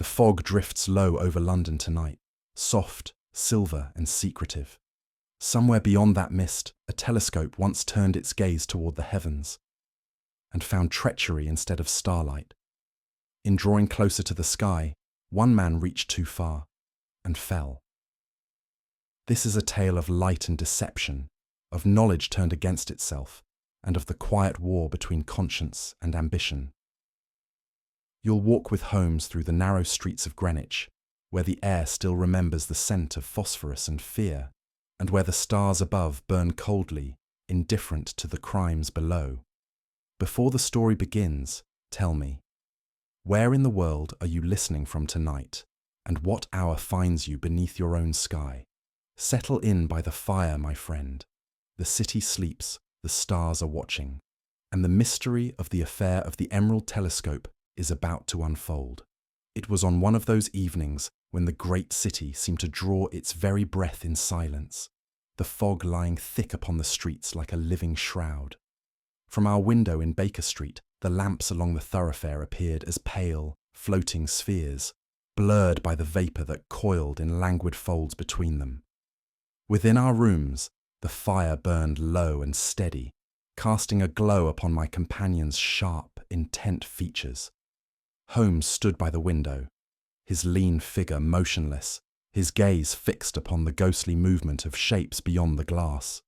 The fog drifts low over London tonight, soft, silver and secretive. Somewhere beyond that mist, a telescope once turned its gaze toward the heavens and found treachery instead of starlight. In drawing closer to the sky, one man reached too far and fell. This is a tale of light and deception, of knowledge turned against itself, and of the quiet war between conscience and ambition. You'll walk with Holmes through the narrow streets of Greenwich, where the air still remembers the scent of phosphorus and fear, and where the stars above burn coldly, indifferent to the crimes below. Before the story begins, tell me, where in the world are you listening from tonight, and what hour finds you beneath your own sky? Settle in by the fire, my friend. The city sleeps, the stars are watching, and the mystery of the affair of the Emerald Telescope is about to unfold. It was on one of those evenings when the great city seemed to draw its very breath in silence, the fog lying thick upon the streets like a living shroud. From our window in Baker Street, the lamps along the thoroughfare appeared as pale, floating spheres, blurred by the vapour that coiled in languid folds between them. Within our rooms, the fire burned low and steady, casting a glow upon my companion's sharp, intent features. Holmes stood by the window, his lean figure motionless, his gaze fixed upon the ghostly movement of shapes beyond the glass.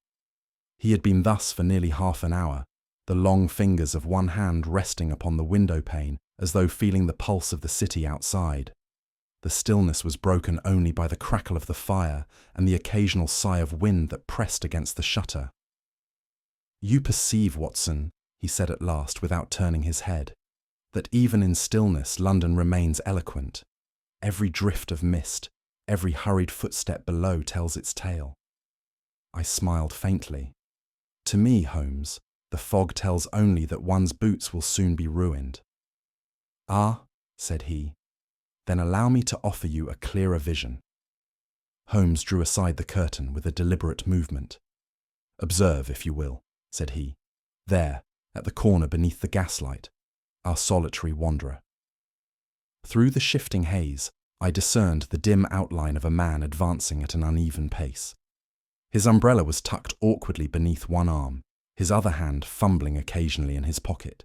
He had been thus for nearly half an hour, the long fingers of one hand resting upon the window pane as though feeling the pulse of the city outside. The stillness was broken only by the crackle of the fire and the occasional sigh of wind that pressed against the shutter. "You perceive, Watson," he said at last without turning his head, "that even in stillness London remains eloquent. Every drift of mist, every hurried footstep below tells its tale." I smiled faintly. "To me, Holmes, the fog tells only that one's boots will soon be ruined." "Ah," said he, "then allow me to offer you a clearer vision." Holmes drew aside the curtain with a deliberate movement. "Observe, if you will," said he, "there, at the corner beneath the gaslight, our solitary wanderer." Through the shifting haze, I discerned the dim outline of a man advancing at an uneven pace. His umbrella was tucked awkwardly beneath one arm, his other hand fumbling occasionally in his pocket.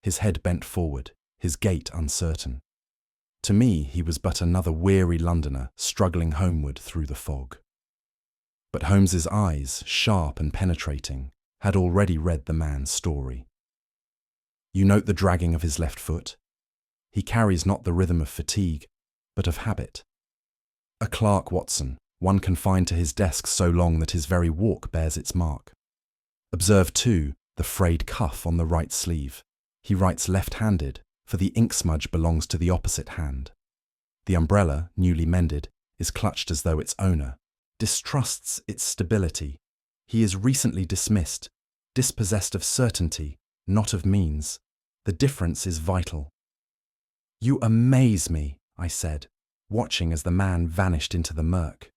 His head bent forward, his gait uncertain. To me, he was but another weary Londoner struggling homeward through the fog. But Holmes's eyes, sharp and penetrating, had already read the man's story. You note the dragging of his left foot. He carries not the rhythm of fatigue, but of habit. A clerk, Watson, one confined to his desk so long that his very walk bears its mark. Observe, too, the frayed cuff on the right sleeve. He writes left-handed, for the ink smudge belongs to the opposite hand. The umbrella, newly mended, is clutched as though its owner distrusts its stability. He is recently dismissed, dispossessed of certainty, not of means. The difference is vital. "You amaze me," I said, watching as the man vanished into the murk.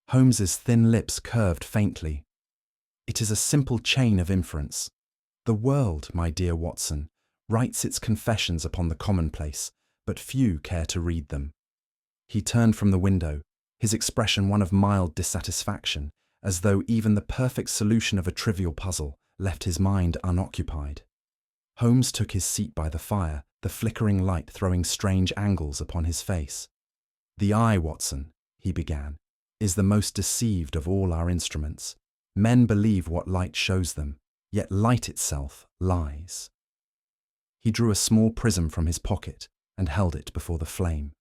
Holmes's thin lips curved faintly. "It is a simple chain of inference. The world, my dear Watson, writes its confessions upon the commonplace, but few care to read them." He turned from the window, his expression one of mild dissatisfaction, as though even the perfect solution of a trivial puzzle left his mind unoccupied. Holmes took his seat by the fire, the flickering light throwing strange angles upon his face. "The eye, Watson," he began, "is the most deceived of all our instruments. Men believe what light shows them, yet light itself lies." He drew a small prism from his pocket and held it before the flame.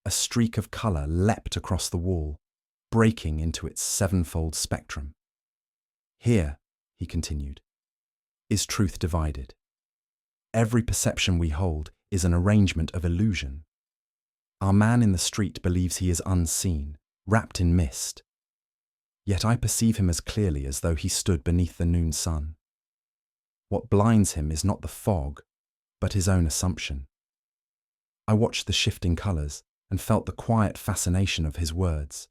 A streak of colour leapt across the wall, breaking into its sevenfold spectrum. "Here," he continued, "is truth divided. Every perception we hold is an arrangement of illusion. Our man in the street believes he is unseen, wrapped in mist. Yet I perceive him as clearly as though he stood beneath the noon sun. What blinds him is not the fog, but his own assumption. I watched the shifting colours and felt the quiet fascination of his words.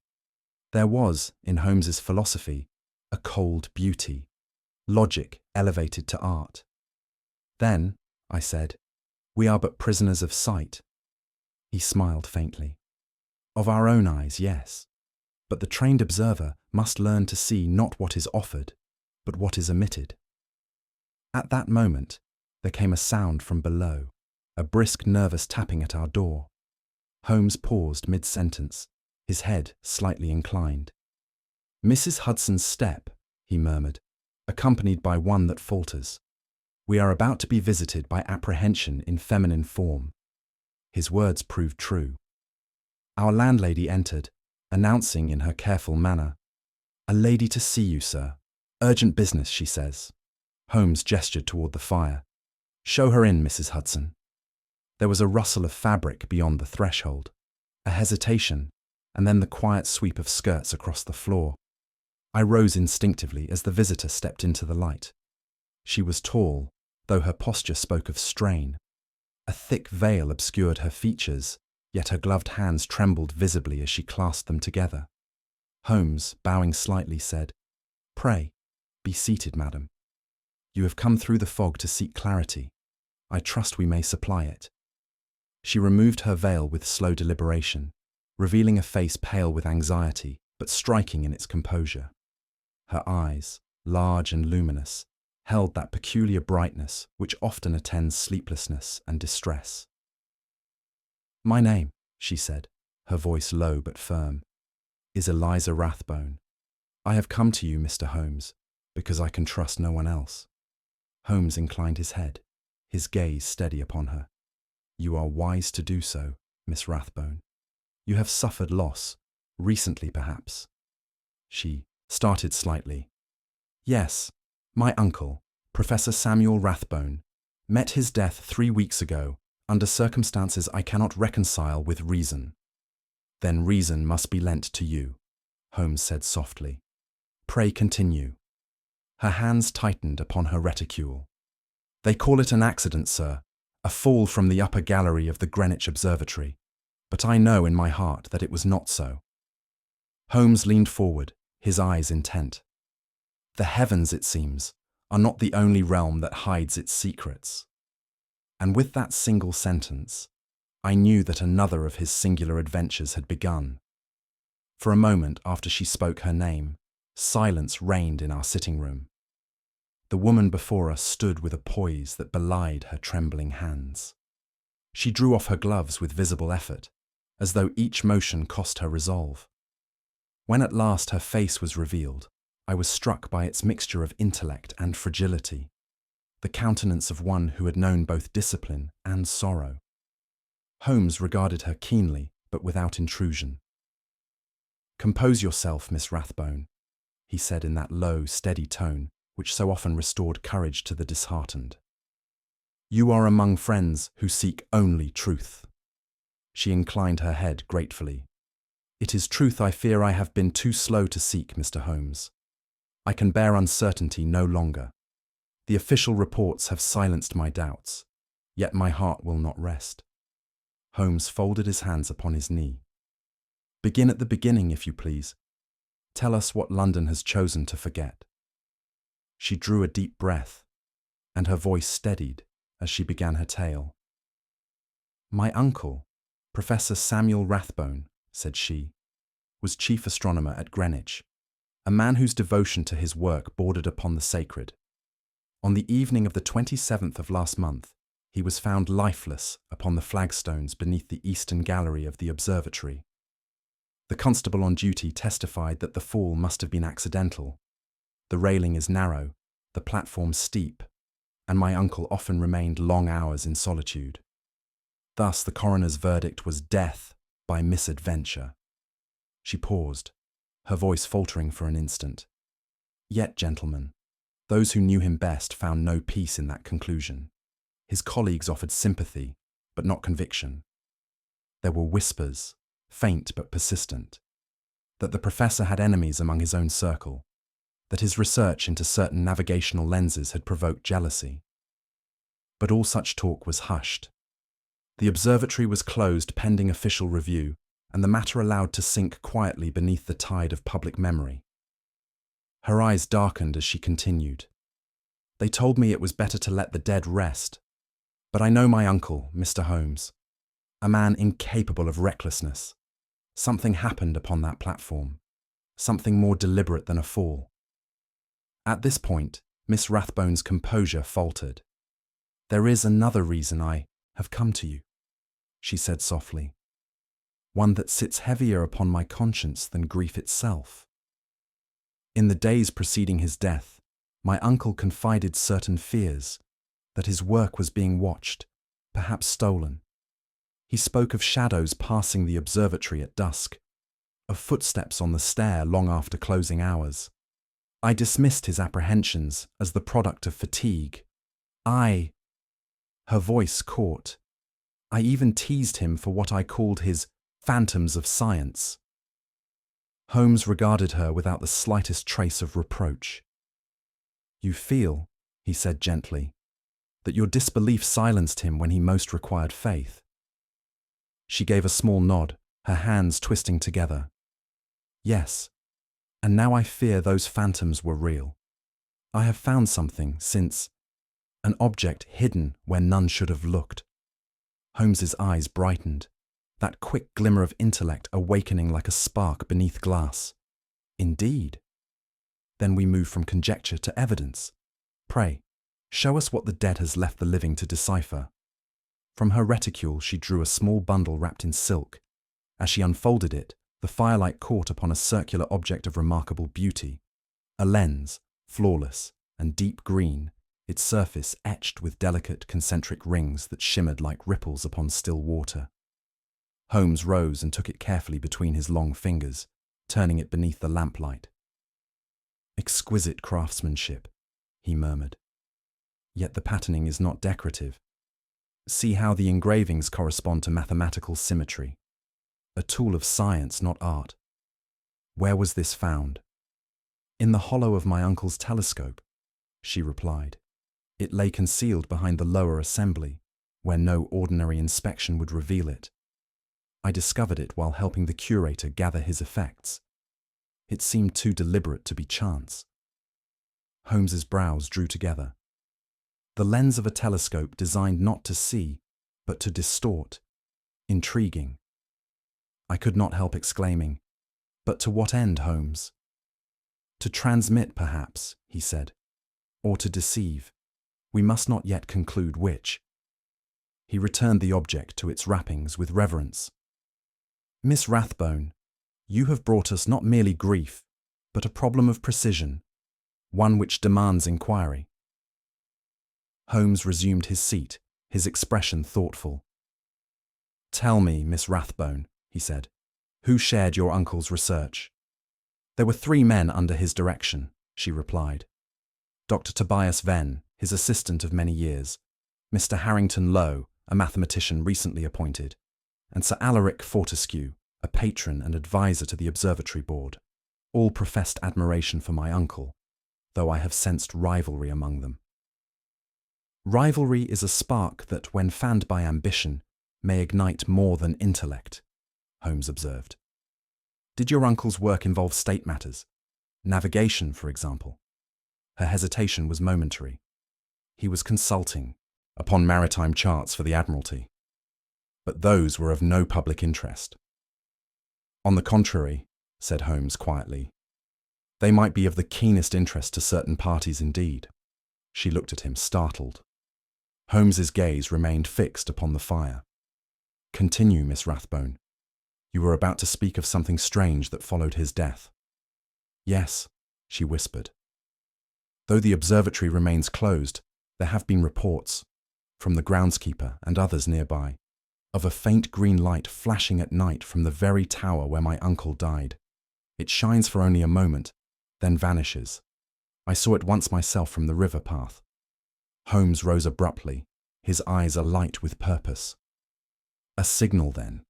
There was, in Holmes's philosophy, a cold beauty, logic elevated to art. "Then," I said, "we are but prisoners of sight. He smiled faintly. Of our own eyes, yes. But the trained observer must learn to see not what is offered, but what is omitted. At that moment, there came a sound from below, a brisk, nervous tapping at our door. Holmes paused mid-sentence, his head slightly inclined. "Mrs. Hudson's step," he murmured, accompanied by one that falters. "We are about to be visited by apprehension in feminine form." His words proved true. Our landlady entered, announcing in her careful manner, "A lady to see you, sir. Urgent business," she says. Holmes gestured toward the fire. "Show her in, Mrs. Hudson." There was a rustle of fabric beyond the threshold, a hesitation, and then the quiet sweep of skirts across the floor. I rose instinctively as the visitor stepped into the light. She was tall, though her posture spoke of strain. A thick veil obscured her features, yet her gloved hands trembled visibly as she clasped them together. Holmes, bowing slightly, said, "Pray, be seated, madam. You have come through the fog to seek clarity. I trust we may supply it." She removed her veil with slow deliberation, revealing a face pale with anxiety, but striking in its composure. Her eyes, large and luminous, held that peculiar brightness which often attends sleeplessness and distress. "My name," she said, her voice low but firm, "is Eliza Rathbone. I have come to you, Mr. Holmes, because I can trust no one else." Holmes inclined his head, his gaze steady upon her. "You are wise to do so, Miss Rathbone. You have suffered loss, recently perhaps." She started slightly. "Yes, my uncle, Professor Samuel Rathbone, met his death 3 weeks ago under circumstances I cannot reconcile with reason." "Then reason must be lent to you," Holmes said softly. "Pray continue." Her hands tightened upon her reticule. "They call it an accident, sir, a fall from the upper gallery of the Greenwich Observatory, but I know in my heart that it was not so." Holmes leaned forward, his eyes intent. "The heavens, it seems, are not the only realm that hides its secrets." And with that single sentence, I knew that another of his singular adventures had begun. For a moment after she spoke her name, silence reigned in our sitting room. The woman before us stood with a poise that belied her trembling hands. She drew off her gloves with visible effort, as though each motion cost her resolve. When at last her face was revealed, I was struck by its mixture of intellect and fragility, the countenance of one who had known both discipline and sorrow. Holmes regarded her keenly, but without intrusion. "Compose yourself, Miss Rathbone," he said in that low, steady tone which so often restored courage to the disheartened. "You are among friends who seek only truth." She inclined her head gratefully. "It is truth I fear I have been too slow to seek, Mr. Holmes. I can bear uncertainty no longer. The official reports have silenced my doubts, yet my heart will not rest." Holmes folded his hands upon his knee. "Begin at the beginning, if you please. Tell us what London has chosen to forget." She drew a deep breath, and her voice steadied as she began her tale. "My uncle, Professor Samuel Rathbone," said she, "was chief astronomer at Greenwich, a man whose devotion to his work bordered upon the sacred. On the evening of the 27th of last month, he was found lifeless upon the flagstones beneath the eastern gallery of the observatory. The constable on duty testified that the fall must have been accidental. The railing is narrow, the platform steep, and my uncle often remained long hours in solitude. Thus the coroner's verdict was death by misadventure." She paused, her voice faltering for an instant. "Yet, gentlemen, those who knew him best found no peace in that conclusion. His colleagues offered sympathy, but not conviction. There were whispers, faint but persistent, that the professor had enemies among his own circle, that his research into certain navigational lenses had provoked jealousy. But all such talk was hushed. The observatory was closed pending official review, and the matter allowed to sink quietly beneath the tide of public memory. Her eyes darkened as she continued. "They told me it was better to let the dead rest. But I know my uncle, Mr. Holmes. a man incapable of recklessness. Something happened upon that platform, something more deliberate than a fall. At this point, Miss Rathbone's composure faltered. "There is another reason I have come to you," she said softly. "One that sits heavier upon my conscience than grief itself. In the days preceding his death, my uncle confided certain fears, that his work was being watched, perhaps stolen. He spoke of shadows passing the observatory at dusk, of footsteps on the stair long after closing hours. I dismissed his apprehensions as the product of fatigue. Her voice caught. I even teased him for what I called his phantoms of science." Holmes regarded her without the slightest trace of reproach. "You feel," he said gently, "that your disbelief silenced him when he most required faith." She gave a small nod, her hands twisting together. "Yes, and now I fear those phantoms were real. I have found something since, an object hidden where none should have looked." Holmes's eyes brightened, that quick glimmer of intellect awakening like a spark beneath glass. "Indeed. Then we move from conjecture to evidence. Pray, show us what the dead has left the living to decipher." From her reticule she drew a small bundle wrapped in silk. As she unfolded it, the firelight caught upon a circular object of remarkable beauty. A lens, flawless and deep green, its surface etched with delicate concentric rings that shimmered like ripples upon still water. Holmes rose and took it carefully between his long fingers, turning it beneath the lamplight. "Exquisite craftsmanship," he murmured. "Yet the patterning is not decorative. See how the engravings correspond to mathematical symmetry. A tool of science, not art. Where was this found?" "In the hollow of my uncle's telescope," she replied. "It lay concealed behind the lower assembly, where no ordinary inspection would reveal it. I discovered it while helping the curator gather his effects. It seemed too deliberate to be chance." Holmes's brows drew together. The lens of a telescope designed not to see, but to distort. Intriguing. I could not help exclaiming, "But to what end, Holmes?" "To transmit, perhaps," he said, "or to deceive. We must not yet conclude which." He returned the object to its wrappings with reverence. "Miss Rathbone, you have brought us not merely grief, but a problem of precision, one which demands inquiry." Holmes resumed his seat, his expression thoughtful. "Tell me, Miss Rathbone," he said, "who shared your uncle's research?" "There were 3 men under his direction," she replied. "Dr. Tobias Venn, his assistant of many years, Mr. Harrington Lowe, a mathematician recently appointed, and Sir Alaric Fortescue, a patron and advisor to the Observatory Board. All professed admiration for my uncle, though I have sensed rivalry among them." "Rivalry is a spark that, when fanned by ambition, may ignite more than intellect," Holmes observed. "Did your uncle's work involve state matters? Navigation, for example?" Her hesitation was momentary. "He was consulting upon maritime charts for the Admiralty. But those were of no public interest." "On the contrary," said Holmes quietly, "they might be of the keenest interest to certain parties indeed." She looked at him, startled. Holmes's gaze remained fixed upon the fire. "Continue, Miss Rathbone. You were about to speak of something strange that followed his death." "Yes," she whispered. "Though the observatory remains closed, there have been reports, from the groundskeeper and others nearby, of a faint green light flashing at night from the very tower where my uncle died. It shines for only a moment, then vanishes. I saw it once myself from the river path." Holmes rose abruptly, his eyes alight with purpose. "A signal, then,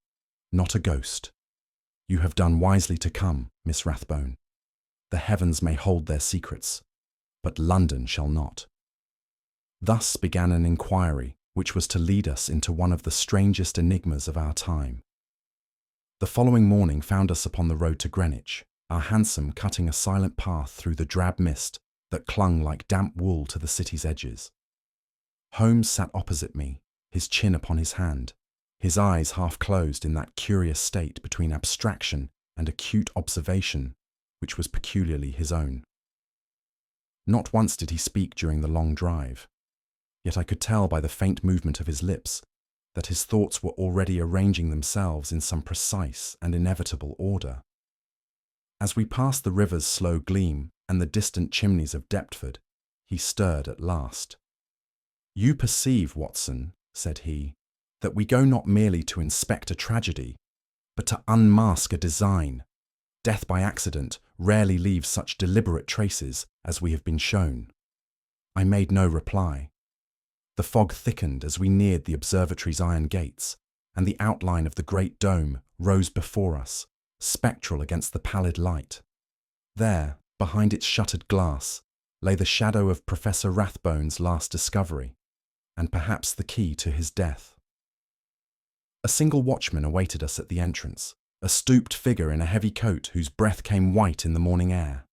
not a ghost. You have done wisely to come, Miss Rathbone. The heavens may hold their secrets, but London shall not." Thus began an inquiry which was to lead us into one of the strangest enigmas of our time. The following morning found us upon the road to Greenwich, our hansom cutting a silent path through the drab mist that clung like damp wool to the city's edges. Holmes sat opposite me, his chin upon his hand, his eyes half closed in that curious state between abstraction and acute observation, which was peculiarly his own. Not once did he speak during the long drive, yet I could tell by the faint movement of his lips that his thoughts were already arranging themselves in some precise and inevitable order. As we passed the river's slow gleam and the distant chimneys of Deptford, he stirred at last. "You perceive, Watson," said he, "that we go not merely to inspect a tragedy, but to unmask a design. Death by accident rarely leaves such deliberate traces as we have been shown." I made no reply. The fog thickened as we neared the observatory's iron gates, and the outline of the great dome rose before us, spectral against the pallid light. There, behind its shuttered glass, lay the shadow of Professor Rathbone's last discovery, and perhaps the key to his death. A single watchman awaited us at the entrance, a stooped figure in a heavy coat whose breath came white in the morning air.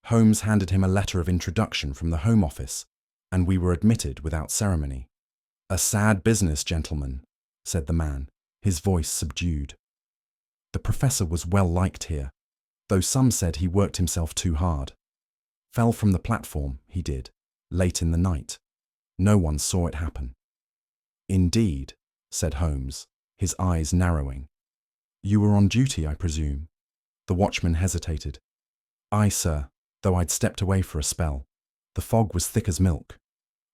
Holmes handed him a letter of introduction from the Home Office, and we were admitted without ceremony. "A sad business, gentlemen," said the man, his voice subdued. The professor was well liked here, though some said he worked himself too hard. Fell from the platform, he did, late in the night. No one saw it happen. "Indeed," said Holmes, his eyes narrowing. "You were on duty, I presume?" The watchman hesitated. "Aye, sir, though I'd stepped away for a spell. The fog was thick as milk.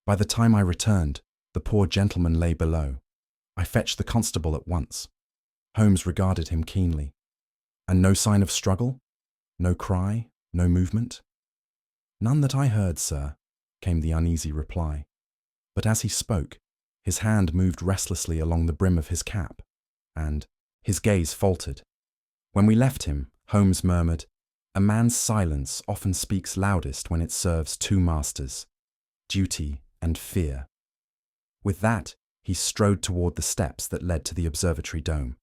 By the time I returned, the poor gentleman lay below. I fetched the constable at once." Holmes regarded him keenly. "And no sign of struggle? No cry? No movement?" "None that I heard, sir," came the uneasy reply. But as he spoke, his hand moved restlessly along the brim of his cap, and his gaze faltered. When we left him, Holmes murmured, "A man's silence often speaks loudest when it serves two masters, duty and fear." With that, he strode toward the steps that led to the observatory dome.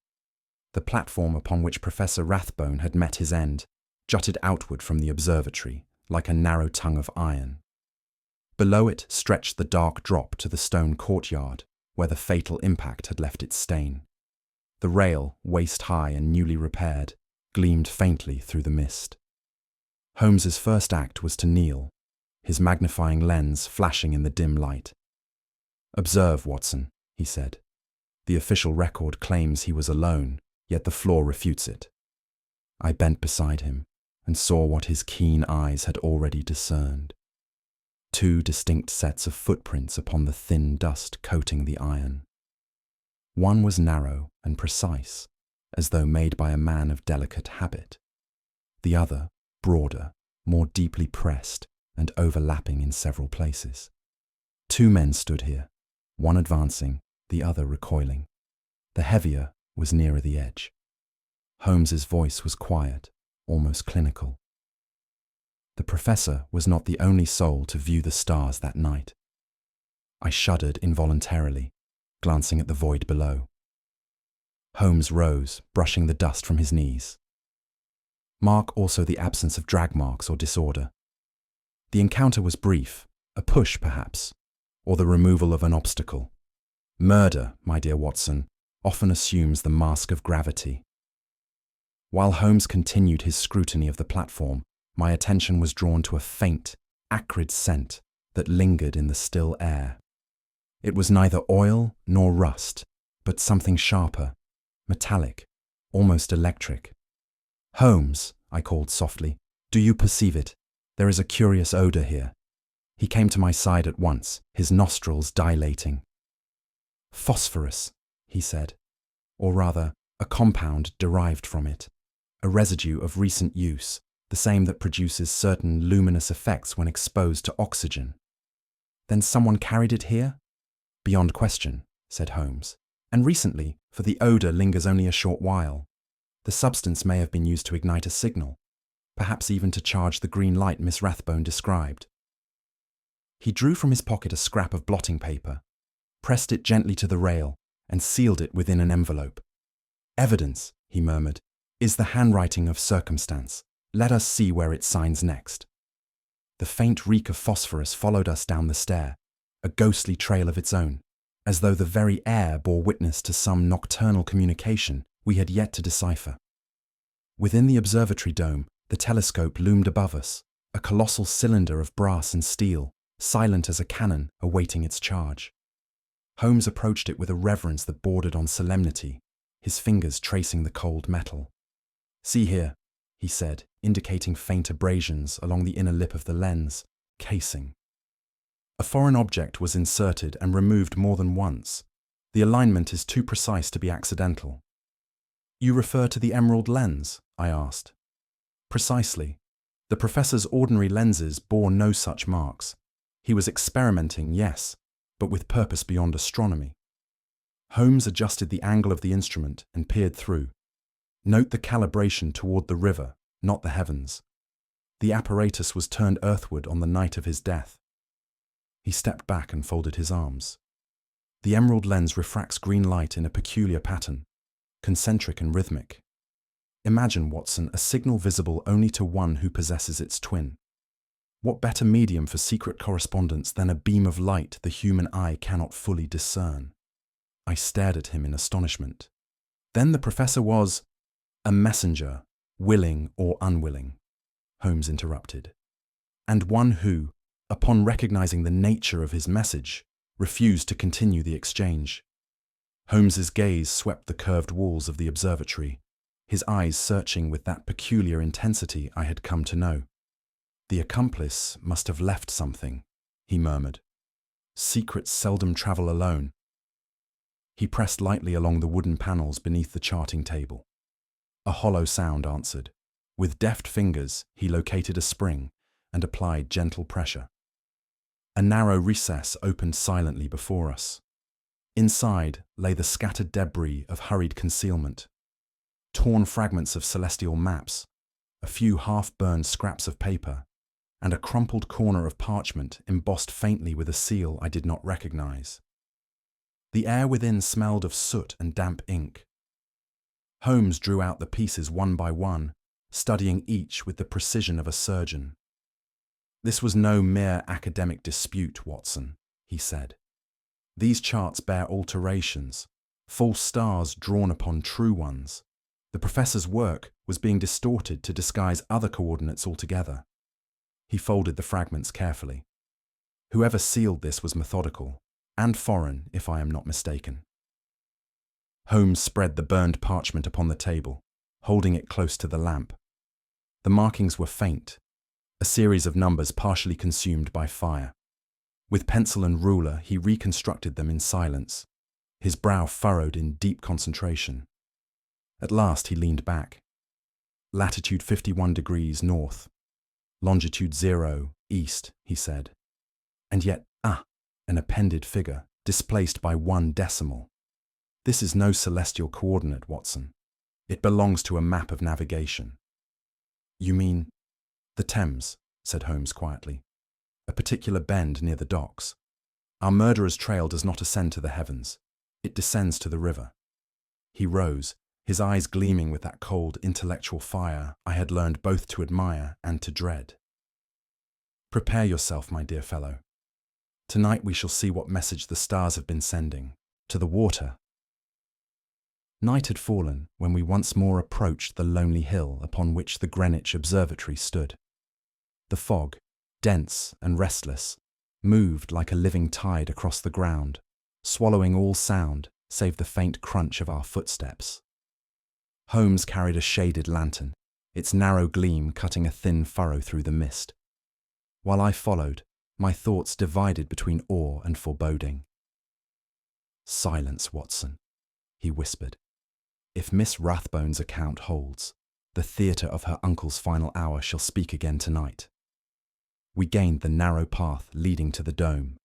The platform upon which Professor Rathbone had met his end jutted outward from the observatory like a narrow tongue of iron. Below it stretched the dark drop to the stone courtyard, where the fatal impact had left its stain. The rail, waist-high and newly repaired, gleamed faintly through the mist. Holmes's first act was to kneel, his magnifying lens flashing in the dim light. "Observe, Watson," he said. "The official record claims he was alone, yet the floor refutes it." I bent beside him and saw what his keen eyes had already discerned. Two distinct sets of footprints upon the thin dust coating the iron. One was narrow and precise, as though made by a man of delicate habit. The other, broader, more deeply pressed, and overlapping in several places. Two men stood here, one advancing, the other recoiling. The heavier was nearer the edge. Holmes's voice was quiet, almost clinical. The professor was not the only soul to view the stars that night. I shuddered involuntarily, glancing at the void below. Holmes rose, brushing the dust from his knees. Mark also the absence of drag marks or disorder. The encounter was brief, a push perhaps, or the removal of an obstacle. Murder, my dear Watson, often assumes the mask of gravity. While Holmes continued his scrutiny of the platform, my attention was drawn to a faint, acrid scent that lingered in the still air. It was neither oil nor rust, but something sharper, metallic, almost electric. "Holmes," I called softly, "do you perceive it? There is a curious odour here." He came to my side at once, his nostrils dilating. "Phosphorus," he said, "or rather, a compound derived from it, a residue of recent use, the same that produces certain luminous effects when exposed to oxygen." "Then someone carried it here?" "Beyond question," said Holmes. "And recently, for the odour lingers only a short while. The substance may have been used to ignite a signal, perhaps even to charge the green light Miss Rathbone described." He drew from his pocket a scrap of blotting paper, pressed it gently to the rail, and sealed it within an envelope. "Evidence," he murmured, "is the handwriting of circumstance. Let us see where it signs next." The faint reek of phosphorus followed us down the stair, a ghostly trail of its own, as though the very air bore witness to some nocturnal communication we had yet to decipher. Within the observatory dome, the telescope loomed above us, a colossal cylinder of brass and steel, silent as a cannon awaiting its charge. Holmes approached it with a reverence that bordered on solemnity, his fingers tracing the cold metal. "See here," he said, indicating faint abrasions along the inner lip of the lens casing. A foreign object was inserted and removed more than once. The alignment is too precise to be accidental. "You refer to the emerald lens?" I asked. "Precisely. The professor's ordinary lenses bore no such marks. He was experimenting, yes, but with purpose beyond astronomy." Holmes adjusted the angle of the instrument and peered through. Note the calibration toward the river, not the heavens. The apparatus was turned earthward on the night of his death. He stepped back and folded his arms. "The emerald lens refracts green light in a peculiar pattern, concentric and rhythmic. Imagine, Watson, a signal visible only to one who possesses its twin. What better medium for secret correspondence than a beam of light the human eye cannot fully discern?" I stared at him in astonishment. "Then the professor was—" "A messenger, willing or unwilling," Holmes interrupted, "and one who, upon recognizing the nature of his message, refused to continue the exchange." Holmes's gaze swept the curved walls of the observatory, his eyes searching with that peculiar intensity I had come to know. "The accomplice must have left something," he murmured. "Secrets seldom travel alone." He pressed lightly along the wooden panels beneath the charting table. A hollow sound answered. With deft fingers, he located a spring and applied gentle pressure. A narrow recess opened silently before us. Inside lay the scattered debris of hurried concealment. Torn fragments of celestial maps, a few half-burned scraps of paper, and a crumpled corner of parchment embossed faintly with a seal I did not recognize. The air within smelled of soot and damp ink. Holmes drew out the pieces one by one, studying each with the precision of a surgeon. "This was no mere academic dispute, Watson," he said. "These charts bear alterations, false stars drawn upon true ones. The professor's work was being distorted to disguise other coordinates altogether." He folded the fragments carefully. "Whoever sealed this was methodical, and foreign, if I am not mistaken." Holmes spread the burned parchment upon the table, holding it close to the lamp. The markings were faint, a series of numbers partially consumed by fire. With pencil and ruler, he reconstructed them in silence, his brow furrowed in deep concentration. At last he leaned back. "Latitude 51 degrees north, longitude 0 east," he said. "And yet, an appended figure, displaced by 1 decimal. This is no celestial coordinate, Watson. It belongs to a map of navigation." "You mean—" "The Thames," said Holmes quietly. "A particular bend near the docks. Our murderer's trail does not ascend to the heavens. It descends to the river." He rose, his eyes gleaming with that cold intellectual fire I had learned both to admire and to dread. "Prepare yourself, my dear fellow. Tonight we shall see what message the stars have been sending. To the water." Night had fallen when we once more approached the lonely hill upon which the Greenwich Observatory stood. The fog, dense and restless, moved like a living tide across the ground, swallowing all sound save the faint crunch of our footsteps. Holmes carried a shaded lantern, its narrow gleam cutting a thin furrow through the mist. While I followed, my thoughts divided between awe and foreboding. "Silence, Watson," he whispered. "If Miss Rathbone's account holds, the theatre of her uncle's final hour shall speak again tonight." We gained the narrow path leading to the dome.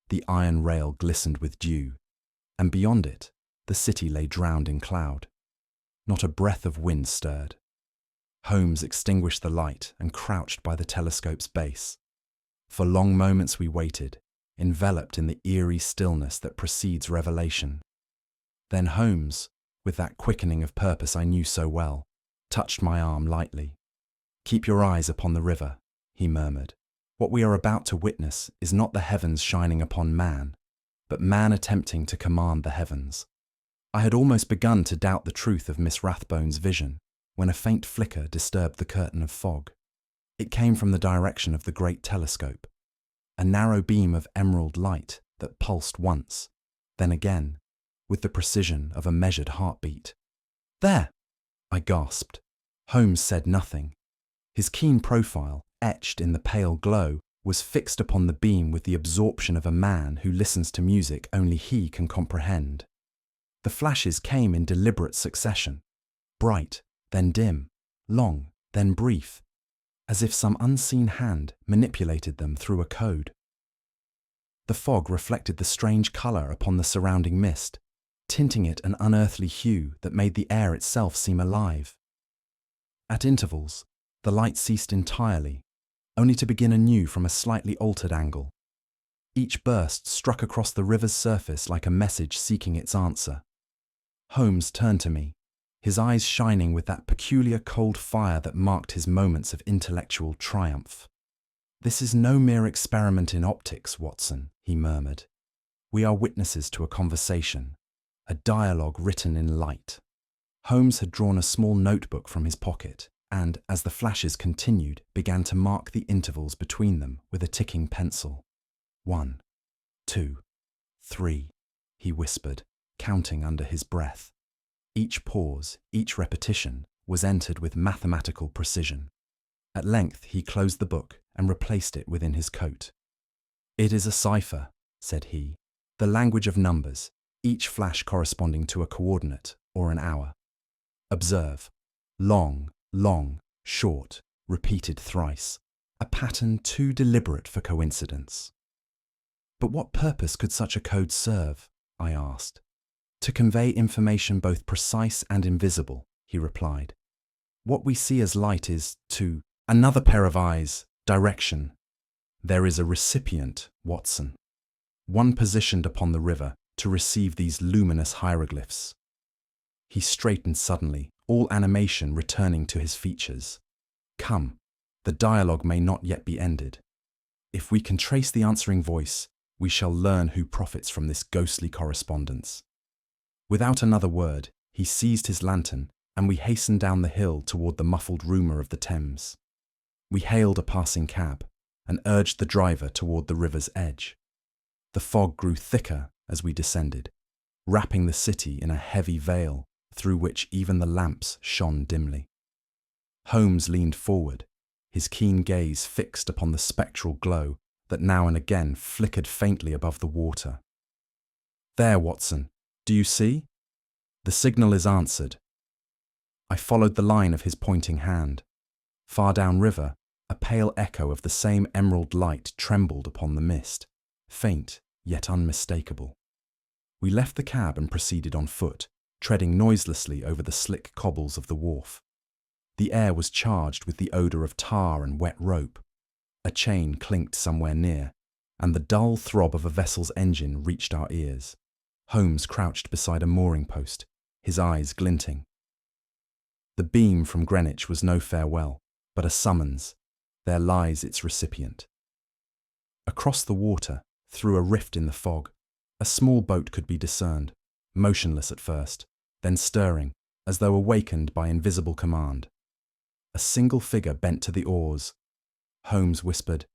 The iron rail glistened with dew, and beyond it, the city lay drowned in cloud. Not a breath of wind stirred. Holmes extinguished the light and crouched by the telescope's base. For long moments we waited, enveloped in the eerie stillness that precedes revelation. Then Holmes, with that quickening of purpose I knew so well, touched my arm lightly. "Keep your eyes upon the river," he murmured. "What we are about to witness is not the heavens shining upon man, but man attempting to command the heavens. I had almost begun to doubt the truth of Miss Rathbone's vision when a faint flicker disturbed the curtain of fog. It came from the direction of the great telescope, a narrow beam of emerald light that pulsed once, then again, with the precision of a measured heartbeat. "There!" I gasped. Holmes said nothing. His keen profile, etched in the pale glow, was fixed upon the beam with the absorption of a man who listens to music only he can comprehend. The flashes came in deliberate succession, bright, then dim, long, then brief, as if some unseen hand manipulated them through a code. The fog reflected the strange colour upon the surrounding mist, tinting it an unearthly hue that made the air itself seem alive. At intervals, the light ceased entirely, only to begin anew from a slightly altered angle. Each burst struck across the river's surface like a message seeking its answer. Holmes turned to me, his eyes shining with that peculiar cold fire that marked his moments of intellectual triumph. "This is no mere experiment in optics, Watson," he murmured. "We are witnesses to a conversation, a dialogue written in light." Holmes had drawn a small notebook from his pocket and, as the flashes continued, began to mark the intervals between them with a ticking pencil. 1, 2, 3, he whispered, counting under his breath. Each pause, each repetition, was entered with mathematical precision. At length he closed the book and replaced it within his coat. "It is a cipher," said he, "the language of numbers, each flash corresponding to a coordinate or an hour. Observe, long, long, short, repeated thrice, a pattern too deliberate for coincidence." "But what purpose could such a code serve?" I asked. "To convey information both precise and invisible," he replied. "What we see as light is, to another pair of eyes, direction. There is a recipient, Watson, one positioned upon the river to receive these luminous hieroglyphs." He straightened suddenly, all animation returning to his features. "Come, the dialogue may not yet be ended. If we can trace the answering voice, we shall learn who profits from this ghostly correspondence." Without another word, he seized his lantern, and we hastened down the hill toward the muffled rumour of the Thames. We hailed a passing cab, and urged the driver toward the river's edge. The fog grew thicker as we descended, wrapping the city in a heavy veil through which even the lamps shone dimly. Holmes leaned forward, his keen gaze fixed upon the spectral glow that now and again flickered faintly above the water. "There, Watson, do you see? The signal is answered." I followed the line of his pointing hand. Far downriver, a pale echo of the same emerald light trembled upon the mist, faint yet unmistakable. We left the cab and proceeded on foot, treading noiselessly over the slick cobbles of the wharf. The air was charged with the odour of tar and wet rope. A chain clinked somewhere near, and the dull throb of a vessel's engine reached our ears. Holmes crouched beside a mooring post, his eyes glinting. The beam from Greenwich was no farewell, but a summons. There lies its recipient. Across the water, through a rift in the fog, a small boat could be discerned, motionless at first, then stirring, as though awakened by invisible command. A single figure bent to the oars. Holmes whispered,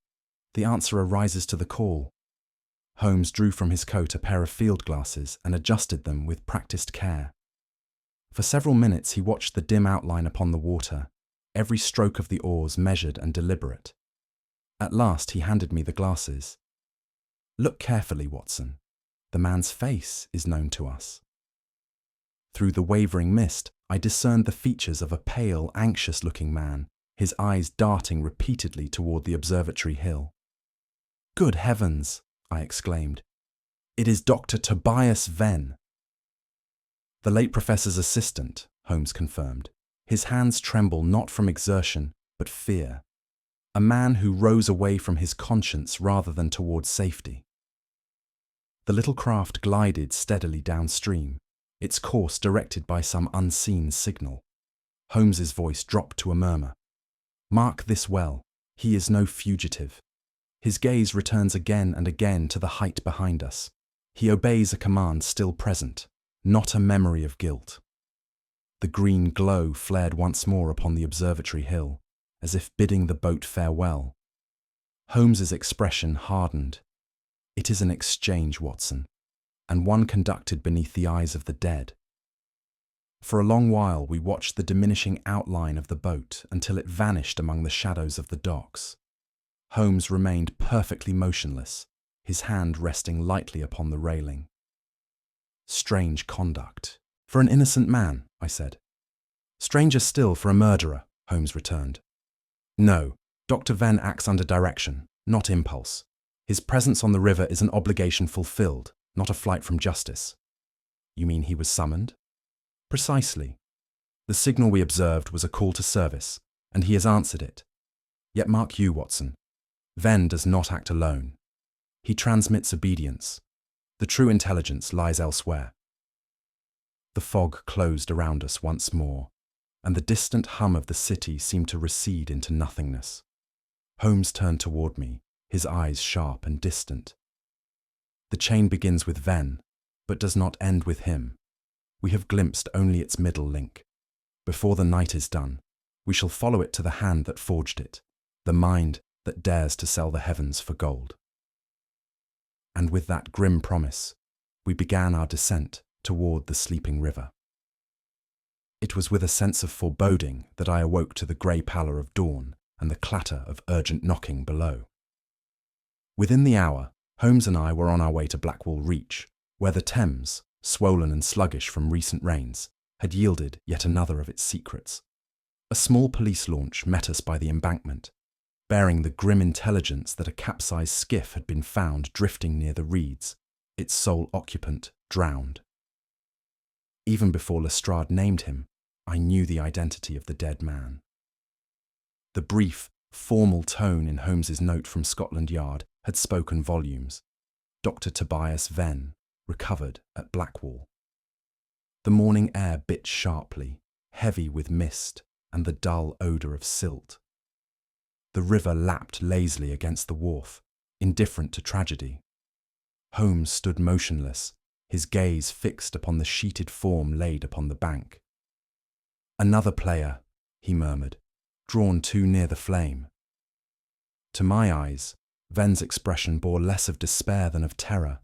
"The answer arises to the call." Holmes drew from his coat a pair of field glasses and adjusted them with practised care. For several minutes he watched the dim outline upon the water, every stroke of the oars measured and deliberate. At last he handed me the glasses. "Look carefully, Watson. The man's face is known to us." Through the wavering mist, I discerned the features of a pale, anxious-looking man, his eyes darting repeatedly toward the observatory hill. "Good heavens!" I exclaimed. "It is Dr. Tobias Venn." "The late professor's assistant," Holmes confirmed. His hands tremble not from exertion, but fear. A man who rose away from his conscience rather than toward safety. The little craft glided steadily downstream, its course directed by some unseen signal. Holmes's voice dropped to a murmur. "Mark this well, he is no fugitive." His gaze returns again and again to the height behind us, He obeys a command still present, not a memory of guilt. The green glow flared once more upon the observatory hill, as if bidding the boat farewell. Holmes's expression hardened. It is an exchange, Watson, and one conducted beneath the eyes of the dead. For a long while we watched the diminishing outline of the boat until it vanished among the shadows of the docks. Holmes remained perfectly motionless, his hand resting lightly upon the railing. Strange conduct. For an innocent man, I said. Stranger still for a murderer, Holmes returned. No, Dr. Venn acts under direction, not impulse. His presence on the river is an obligation fulfilled, not a flight from justice. You mean he was summoned? Precisely. The signal we observed was a call to service, and he has answered it. Yet mark you, Watson, Venn does not act alone. He transmits obedience. The true intelligence lies elsewhere. The fog closed around us once more, and the distant hum of the city seemed to recede into nothingness. Holmes turned toward me, his eyes sharp and distant. The chain begins with Venn, but does not end with him. We have glimpsed only its middle link. Before the night is done, we shall follow it to the hand that forged it, the mind that dares to sell the heavens for gold. And with that grim promise, we began our descent toward the sleeping river. It was with a sense of foreboding that I awoke to the grey pallor of dawn and the clatter of urgent knocking below. Within the hour, Holmes and I were on our way to Blackwall Reach, where the Thames, swollen and sluggish from recent rains, had yielded yet another of its secrets. A small police launch met us by the embankment, bearing the grim intelligence that a capsized skiff had been found drifting near the reeds, its sole occupant drowned. Even before Lestrade named him, I knew the identity of the dead man. The brief, formal tone in Holmes's note from Scotland Yard had spoken volumes. Dr. Tobias Venn, recovered at Blackwall. The morning air bit sharply, heavy with mist and the dull odour of silt. The river lapped lazily against the wharf, indifferent to tragedy. Holmes stood motionless, his gaze fixed upon the sheeted form laid upon the bank. Another player, he murmured, drawn too near the flame. To my eyes, Venn's expression bore less of despair than of terror,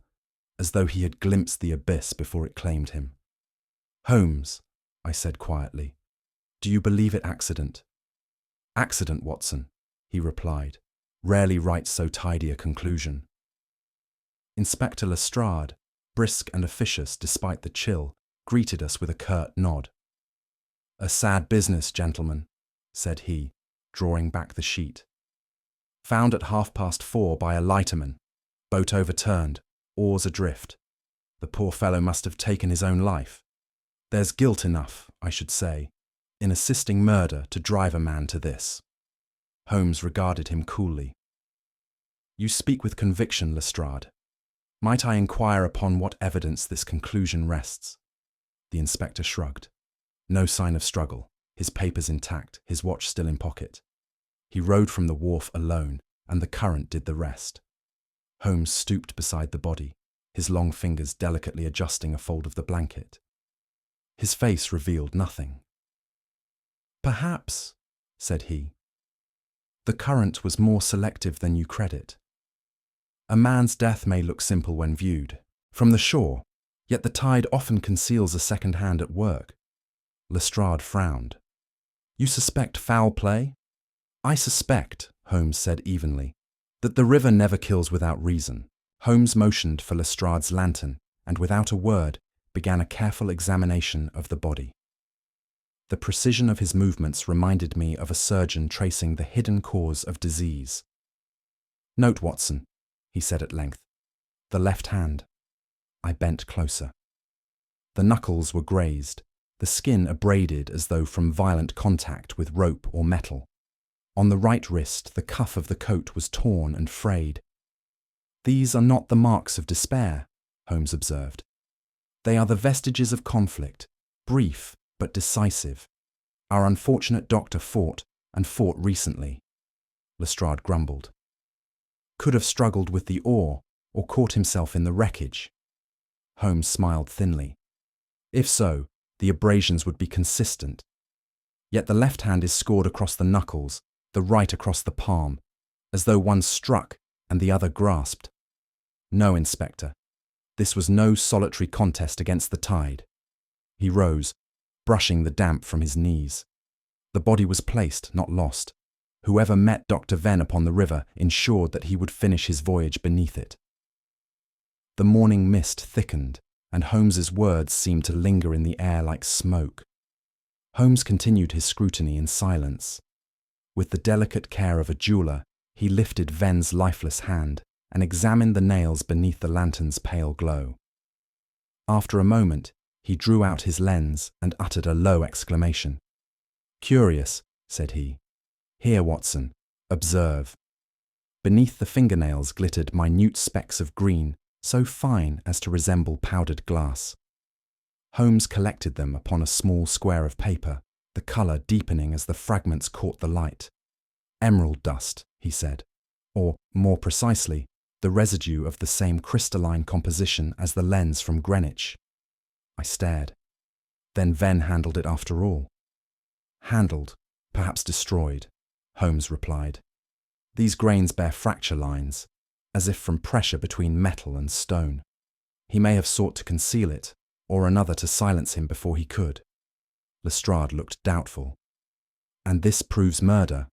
as though he had glimpsed the abyss before it claimed him. Holmes, I said quietly, do you believe it accident? Accident, Watson, he replied, rarely writes so tidy a conclusion. Inspector Lestrade, brisk and officious despite the chill, greeted us with a curt nod. A sad business, gentlemen, said he, drawing back the sheet. Found at 4:30 by a lighterman, boat overturned, oars adrift. The poor fellow must have taken his own life. There's guilt enough, I should say, in assisting murder to drive a man to this. Holmes regarded him coolly. You speak with conviction, Lestrade. Might I inquire upon what evidence this conclusion rests? The inspector shrugged. No sign of struggle, his papers intact, his watch still in pocket. He rowed from the wharf alone, and the current did the rest. Holmes stooped beside the body, his long fingers delicately adjusting a fold of the blanket. His face revealed nothing. Perhaps, said he, the current was more selective than you credit. A man's death may look simple when viewed from the shore, yet the tide often conceals a second hand at work. Lestrade frowned. You suspect foul play? I suspect, Holmes said evenly, that the river never kills without reason. Holmes motioned for Lestrade's lantern and without a word began a careful examination of the body. The precision of his movements reminded me of a surgeon tracing the hidden cause of disease. Note, Watson, he said at length, the left hand. I bent closer. The knuckles were grazed, the skin abraded as though from violent contact with rope or metal. On the right wrist, the cuff of the coat was torn and frayed. These are not the marks of despair, Holmes observed. They are the vestiges of conflict, brief but decisive. Our unfortunate doctor fought, and fought recently. Lestrade grumbled. Could have struggled with the oar, or caught himself in the wreckage. Holmes smiled thinly. If so, the abrasions would be consistent. Yet the left hand is scored across the knuckles, the right across the palm, as though one struck and the other grasped. No, Inspector. This was no solitary contest against the tide. He rose, brushing the damp from his knees. The body was placed, not lost. Whoever met Dr. Venn upon the river ensured that he would finish his voyage beneath it. The morning mist thickened, and Holmes's words seemed to linger in the air like smoke. Holmes continued his scrutiny in silence. With the delicate care of a jeweller, he lifted Venn's lifeless hand and examined the nails beneath the lantern's pale glow. After a moment, he drew out his lens and uttered a low exclamation. "Curious," said he. "Here, Watson, observe." Beneath the fingernails glittered minute specks of green, so fine as to resemble powdered glass. Holmes collected them upon a small square of paper, the colour deepening as the fragments caught the light. "Emerald dust," he said, or, more precisely, the residue of the same crystalline composition as the lens from Greenwich. I stared. Then Venn handled it after all. "Handled, perhaps destroyed," Holmes replied. "These grains bear fracture lines, as if from pressure between metal and stone. He may have sought to conceal it, or another to silence him before he could." Lestrade looked doubtful. "And this proves murder?"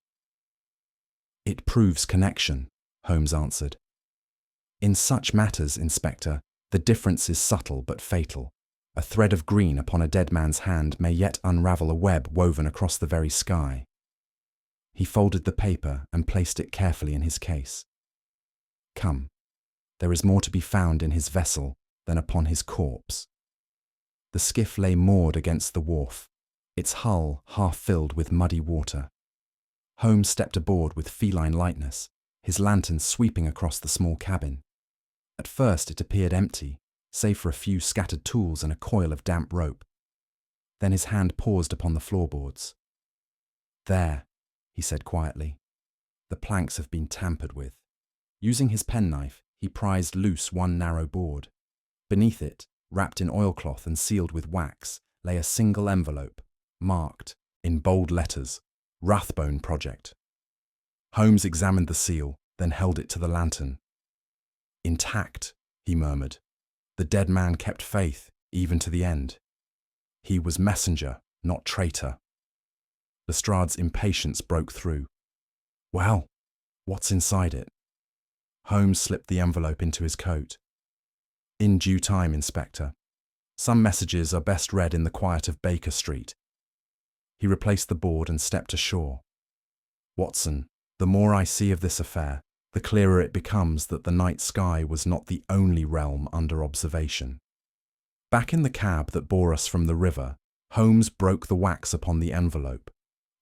"It proves connection," Holmes answered. "In such matters, Inspector, the difference is subtle but fatal. A thread of green upon a dead man's hand may yet unravel a web woven across the very sky." He folded the paper and placed it carefully in his case. "Come, there is more to be found in his vessel than upon his corpse." The skiff lay moored against the wharf, its hull half filled with muddy water. Holmes stepped aboard with feline lightness, his lantern sweeping across the small cabin. At first it appeared empty, save for a few scattered tools and a coil of damp rope. Then his hand paused upon the floorboards. "There," he said quietly. "The planks have been tampered with." Using his penknife, he prized loose one narrow board. Beneath it, wrapped in oilcloth and sealed with wax, lay a single envelope, marked, in bold letters, "Rathbone Project." Holmes examined the seal, then held it to the lantern. "Intact," he murmured. "The dead man kept faith, even to the end. He was messenger, not traitor." Lestrade's impatience broke through. "Well, what's inside it?" Holmes slipped the envelope into his coat. "In due time, Inspector. Some messages are best read in the quiet of Baker Street." He replaced the board and stepped ashore. "Watson, the more I see of this affair, the clearer it becomes that the night sky was not the only realm under observation." Back in the cab that bore us from the river, Holmes broke the wax upon the envelope.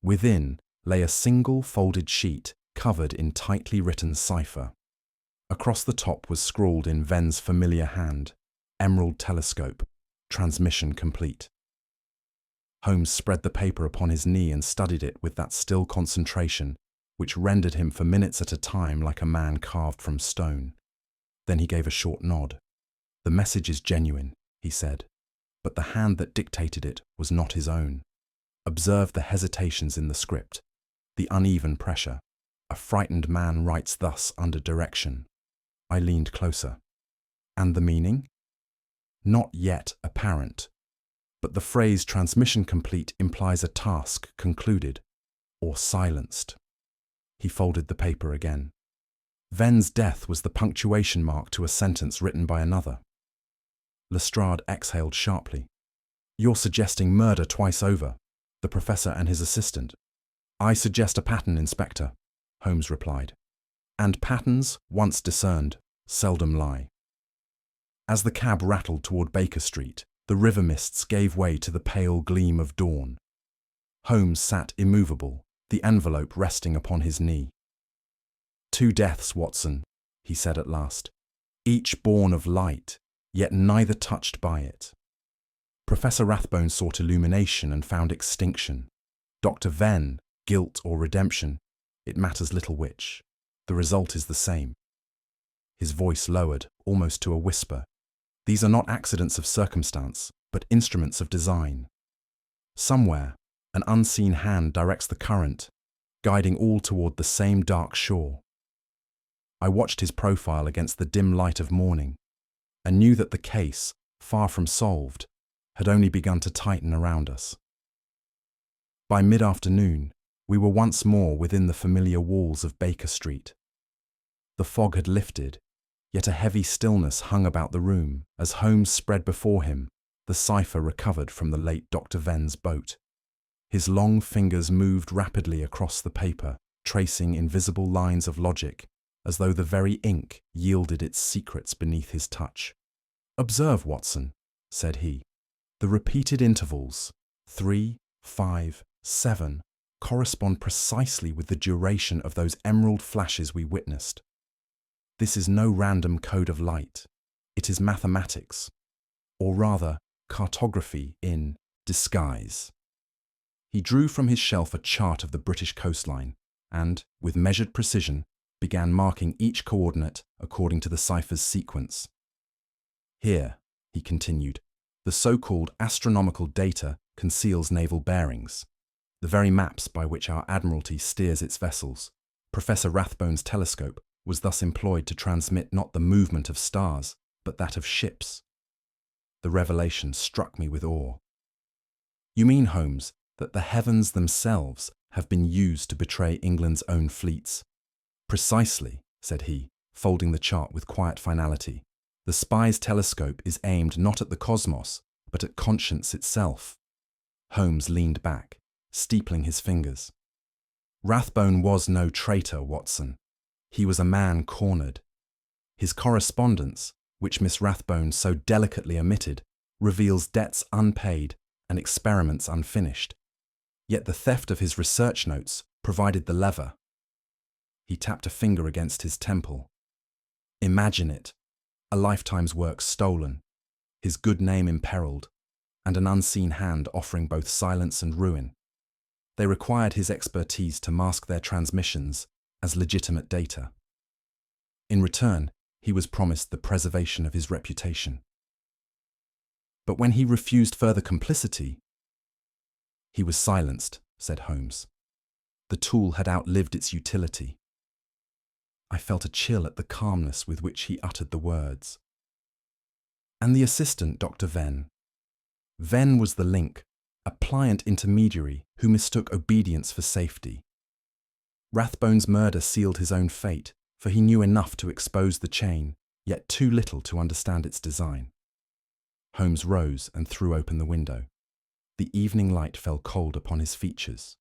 Within lay a single folded sheet covered in tightly written cipher. Across the top was scrawled in Venn's familiar hand, "Emerald Telescope, transmission complete." Holmes spread the paper upon his knee and studied it with that still concentration which rendered him for minutes at a time like a man carved from stone. Then he gave a short nod. "The message is genuine," he said, "but the hand that dictated it was not his own. Observe the hesitations in the script, the uneven pressure. A frightened man writes thus under direction." I leaned closer. "And the meaning?" "Not yet apparent, but the phrase transmission complete implies a task concluded, or silenced." He folded the paper again. Venn's death was the punctuation mark to a sentence written by another. Lestrade exhaled sharply. "You're suggesting murder twice over, the professor and his assistant." "I suggest a pattern, Inspector," Holmes replied. "And patterns, once discerned, seldom lie." As the cab rattled toward Baker Street, the river mists gave way to the pale gleam of dawn. Holmes sat immovable, the envelope resting upon his knee. "Two deaths, Watson," he said at last, "each born of light, yet neither touched by it. Professor Rathbone sought illumination and found extinction. Dr. Venn, guilt or redemption, it matters little which. The result is the same." His voice lowered, almost to a whisper. These are not accidents of circumstance, but instruments of design. Somewhere, an unseen hand directs the current, guiding all toward the same dark shore. I watched his profile against the dim light of morning, and knew that the case, far from solved, had only begun to tighten around us. By mid-afternoon, we were once more within the familiar walls of Baker Street. The fog had lifted, yet a heavy stillness hung about the room as Holmes spread before him the cipher recovered from the late Dr. Venn's boat. His long fingers moved rapidly across the paper, tracing invisible lines of logic, as though the very ink yielded its secrets beneath his touch. "Observe, Watson," said he. "The repeated intervals, 3, 5, 7, correspond precisely with the duration of those emerald flashes we witnessed. This is no random code of light. It is mathematics, or rather, cartography in disguise." He drew from his shelf a chart of the British coastline and, with measured precision, began marking each coordinate according to the cipher's sequence. "Here," he continued, "the so-called astronomical data conceals naval bearings, the very maps by which our Admiralty steers its vessels. Professor Rathbone's telescope was thus employed to transmit not the movement of stars, but that of ships." The revelation struck me with awe. "You mean, Holmes, that the heavens themselves have been used to betray England's own fleets?" "Precisely," said he, folding the chart with quiet finality. "The spy's telescope is aimed not at the cosmos, but at conscience itself." Holmes leaned back, steepling his fingers. "Rathbone was no traitor, Watson. He was a man cornered. His correspondence, which Miss Rathbone so delicately omitted, reveals debts unpaid and experiments unfinished. Yet the theft of his research notes provided the lever." He tapped a finger against his temple. "Imagine it, a lifetime's work stolen, his good name imperiled, and an unseen hand offering both silence and ruin. They required his expertise to mask their transmissions as legitimate data. In return, he was promised the preservation of his reputation. But when he refused further complicity, he was silenced," said Holmes. "The tool had outlived its utility." I felt a chill at the calmness with which he uttered the words. "And the assistant, Dr. Venn?" "Venn was the link, a pliant intermediary who mistook obedience for safety. Rathbone's murder sealed his own fate, for he knew enough to expose the chain, yet too little to understand its design." Holmes rose and threw open the window. The evening light fell cold upon his features.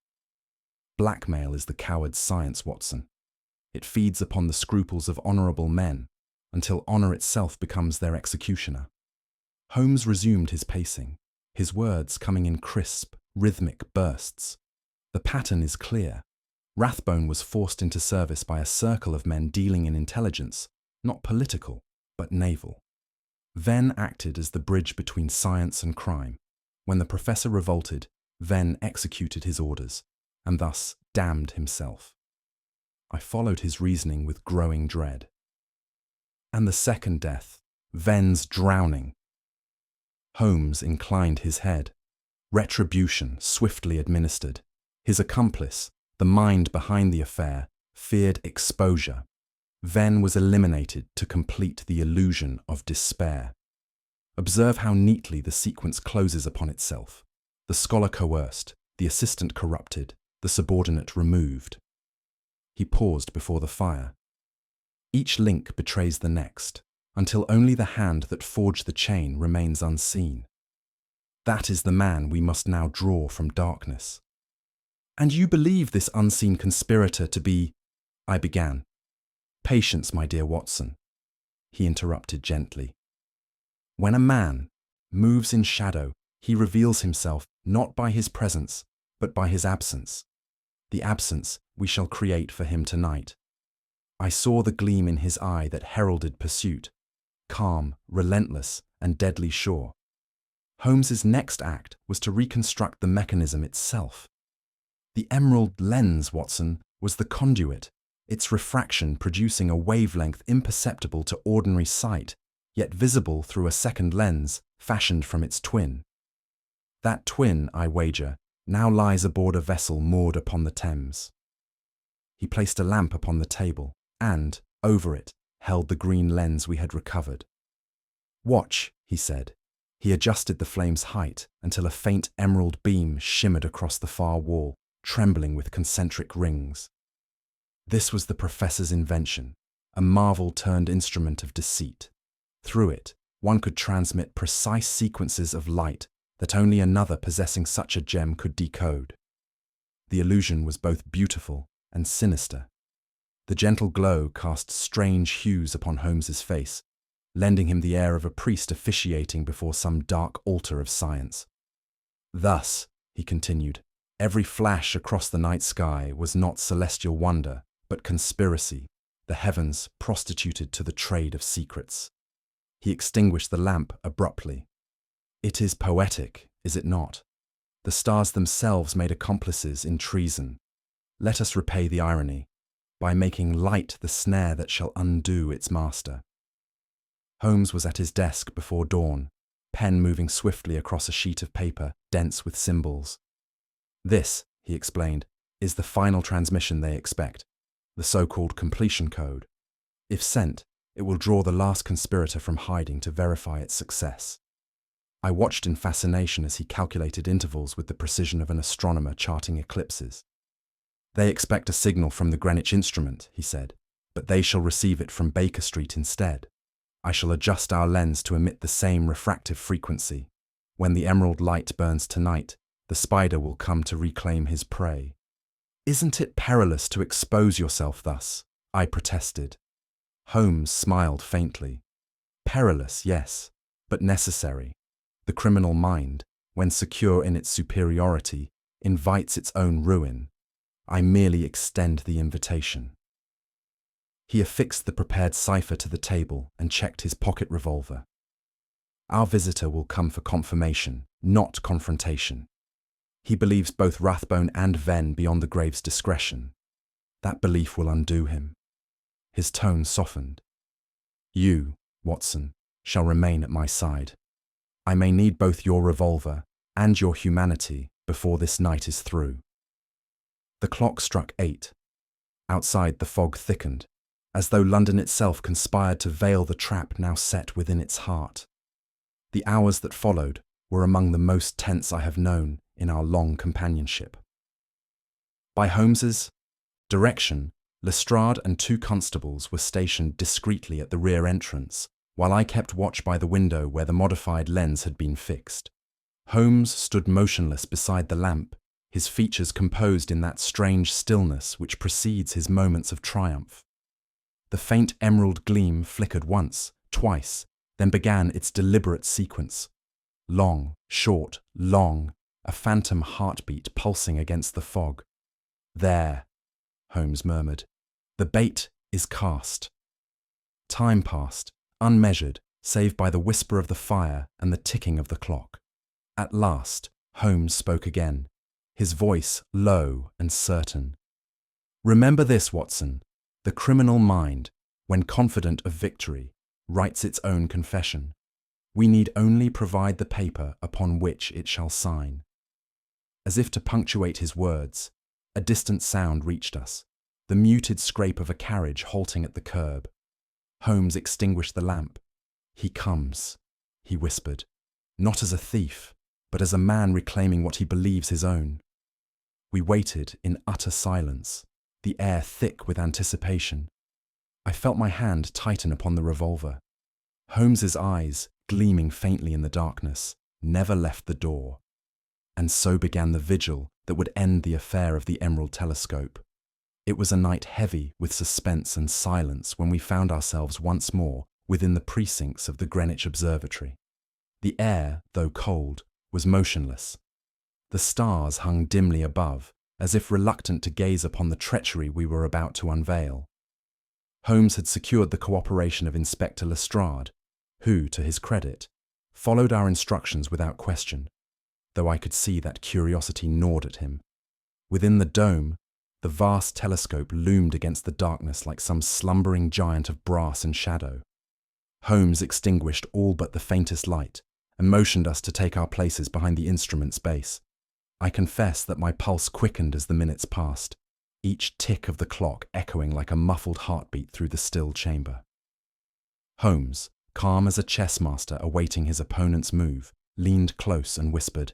"Blackmail is the coward's science, Watson. It feeds upon the scruples of honourable men until honour itself becomes their executioner." Holmes resumed his pacing, his words coming in crisp, rhythmic bursts. "The pattern is clear. Rathbone was forced into service by a circle of men dealing in intelligence, not political, but naval. Venn acted as the bridge between science and crime. When the professor revolted, Venn executed his orders, and thus damned himself." I followed his reasoning with growing dread. "And the second death, Venn's drowning?" Holmes inclined his head. "Retribution swiftly administered. His accomplice, the mind behind the affair, feared exposure. Venn was eliminated to complete the illusion of despair. Observe how neatly the sequence closes upon itself. The scholar coerced, the assistant corrupted, the subordinate removed." He paused before the fire. "Each link betrays the next, until only the hand that forged the chain remains unseen. That is the man we must now draw from darkness." "And you believe this unseen conspirator to be—" I began. "Patience, my dear Watson," he interrupted gently. "When a man moves in shadow, he reveals himself not by his presence, but by his absence. The absence we shall create for him tonight. I saw the gleam in his eye that heralded pursuit, calm, relentless, and deadly sure. Holmes's next act was to reconstruct the mechanism itself. The emerald lens, Watson, was the conduit, its refraction producing a wavelength imperceptible to ordinary sight, yet visible through a second lens fashioned from its twin. That twin, I wager, now lies aboard a vessel moored upon the Thames. He placed a lamp upon the table, and, over it, held the green lens we had recovered. "Watch," he said. He adjusted the flame's height until a faint emerald beam shimmered across the far wall, trembling with concentric rings. This was the professor's invention, a marvel-turned instrument of deceit. Through it, one could transmit precise sequences of light that only another possessing such a gem could decode. The illusion was both beautiful and sinister. The gentle glow cast strange hues upon Holmes's face, lending him the air of a priest officiating before some dark altar of science. "Thus," he continued, "every flash across the night sky was not celestial wonder, but conspiracy, the heavens prostituted to the trade of secrets." He extinguished the lamp abruptly. "It is poetic, is it not? The stars themselves made accomplices in treason. Let us repay the irony, by making light the snare that shall undo its master." Holmes was at his desk before dawn, pen moving swiftly across a sheet of paper dense with symbols. "This," he explained, "is the final transmission they expect, the so-called completion code. If sent, it will draw the last conspirator from hiding to verify its success." I watched in fascination as he calculated intervals with the precision of an astronomer charting eclipses. "They expect a signal from the Greenwich instrument," he said, "but they shall receive it from Baker Street instead. I shall adjust our lens to emit the same refractive frequency. When the emerald light burns tonight, the spider will come to reclaim his prey." "Isn't it perilous to expose yourself thus?" I protested. Holmes smiled faintly. "Perilous, yes, but necessary. The criminal mind, when secure in its superiority, invites its own ruin. I merely extend the invitation." He affixed the prepared cipher to the table and checked his pocket revolver. "Our visitor will come for confirmation, not confrontation. He believes both Rathbone and Venn beyond the grave's discretion. That belief will undo him." His tone softened. "You, Watson, shall remain at my side. I may need both your revolver and your humanity before this night is through." The clock struck 8. Outside, the fog thickened, as though London itself conspired to veil the trap now set within its heart. The hours that followed were among the most tense I have known in our long companionship. By Holmes's direction, Lestrade and 2 constables were stationed discreetly at the rear entrance, while I kept watch by the window where the modified lens had been fixed. Holmes stood motionless beside the lamp, his features composed in that strange stillness which precedes his moments of triumph. The faint emerald gleam flickered once, twice, then began its deliberate sequence. Long, short, long, a phantom heartbeat pulsing against the fog. "There," Holmes murmured. "The bait is cast." Time passed, unmeasured, save by the whisper of the fire and the ticking of the clock. At last, Holmes spoke again, his voice low and certain. "Remember this, Watson. The criminal mind, when confident of victory, writes its own confession. We need only provide the paper upon which it shall sign." As if to punctuate his words, a distant sound reached us, the muted scrape of a carriage halting at the curb. Holmes extinguished the lamp. "He comes," he whispered, "not as a thief, but as a man reclaiming what he believes his own." We waited in utter silence, the air thick with anticipation. I felt my hand tighten upon the revolver. Holmes's eyes, gleaming faintly in the darkness, never left the door. And so began the vigil that would end the affair of the Emerald Telescope. It was a night heavy with suspense and silence when we found ourselves once more within the precincts of the Greenwich Observatory. The air, though cold, was motionless. The stars hung dimly above, as if reluctant to gaze upon the treachery we were about to unveil. Holmes had secured the cooperation of Inspector Lestrade, who, to his credit, followed our instructions without question, though I could see that curiosity gnawed at him. Within the dome, the vast telescope loomed against the darkness like some slumbering giant of brass and shadow. Holmes extinguished all but the faintest light and motioned us to take our places behind the instrument's base. I confess that my pulse quickened as the minutes passed, each tick of the clock echoing like a muffled heartbeat through the still chamber. Holmes, calm as a chess master awaiting his opponent's move, leaned close and whispered,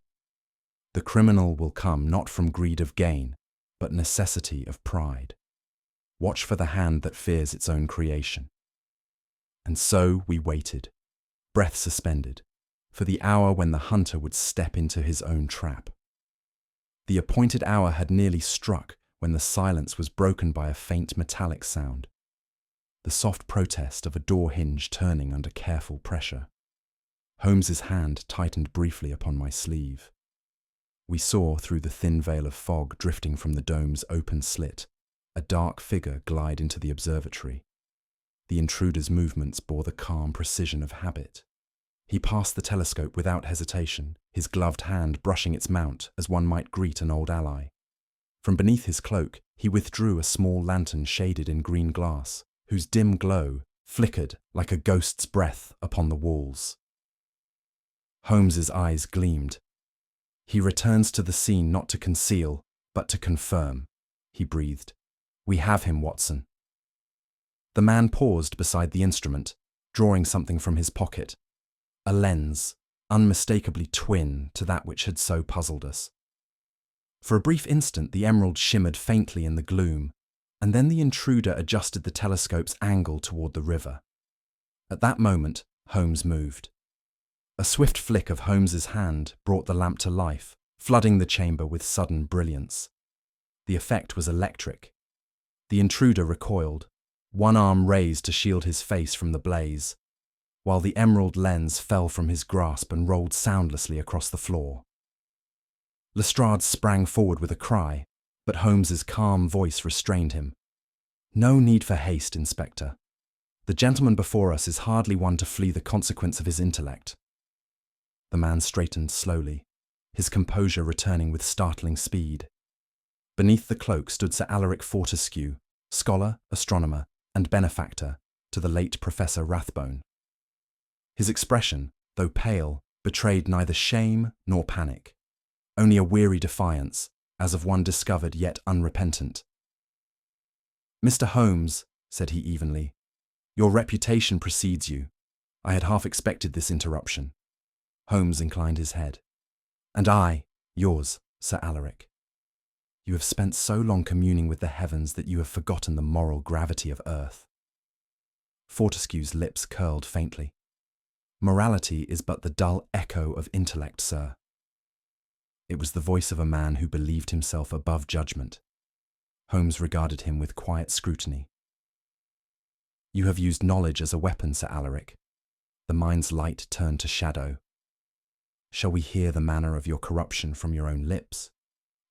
"The criminal will come not from greed of gain, but necessity of pride. Watch for the hand that fears its own creation." And so we waited, breath suspended, for the hour when the hunter would step into his own trap. The appointed hour had nearly struck when the silence was broken by a faint metallic sound, the soft protest of a door hinge turning under careful pressure. Holmes's hand tightened briefly upon my sleeve. We saw through the thin veil of fog drifting from the dome's open slit a dark figure glide into the observatory. The intruder's movements bore the calm precision of habit. He passed the telescope without hesitation, his gloved hand brushing its mount as one might greet an old ally. From beneath his cloak, he withdrew a small lantern shaded in green glass, whose dim glow flickered like a ghost's breath upon the walls. Holmes's eyes gleamed. "He returns to the scene not to conceal, but to confirm," he breathed. "We have him, Watson." The man paused beside the instrument, drawing something from his pocket. A lens, unmistakably twin to that which had so puzzled us. For a brief instant the emerald shimmered faintly in the gloom, and then the intruder adjusted the telescope's angle toward the river. At that moment, Holmes moved. A swift flick of Holmes's hand brought the lamp to life, flooding the chamber with sudden brilliance. The effect was electric. The intruder recoiled, one arm raised to shield his face from the blaze, while the emerald lens fell from his grasp and rolled soundlessly across the floor. Lestrade sprang forward with a cry, but Holmes's calm voice restrained him. "No need for haste, Inspector. The gentleman before us is hardly one to flee the consequence of his intellect." The man straightened slowly, his composure returning with startling speed. Beneath the cloak stood Sir Alaric Fortescue, scholar, astronomer, and benefactor to the late Professor Rathbone. His expression, though pale, betrayed neither shame nor panic, only a weary defiance, as of one discovered yet unrepentant. "Mr. Holmes," said he evenly, "your reputation precedes you. I had half expected this interruption." Holmes inclined his head. "And I, yours, Sir Alaric. You have spent so long communing with the heavens that you have forgotten the moral gravity of earth." Fortescue's lips curled faintly. "Morality is but the dull echo of intellect, sir." It was the voice of a man who believed himself above judgment. Holmes regarded him with quiet scrutiny. "You have used knowledge as a weapon, Sir Alaric." The mind's light turned to shadow. "Shall we hear the manner of your corruption from your own lips?"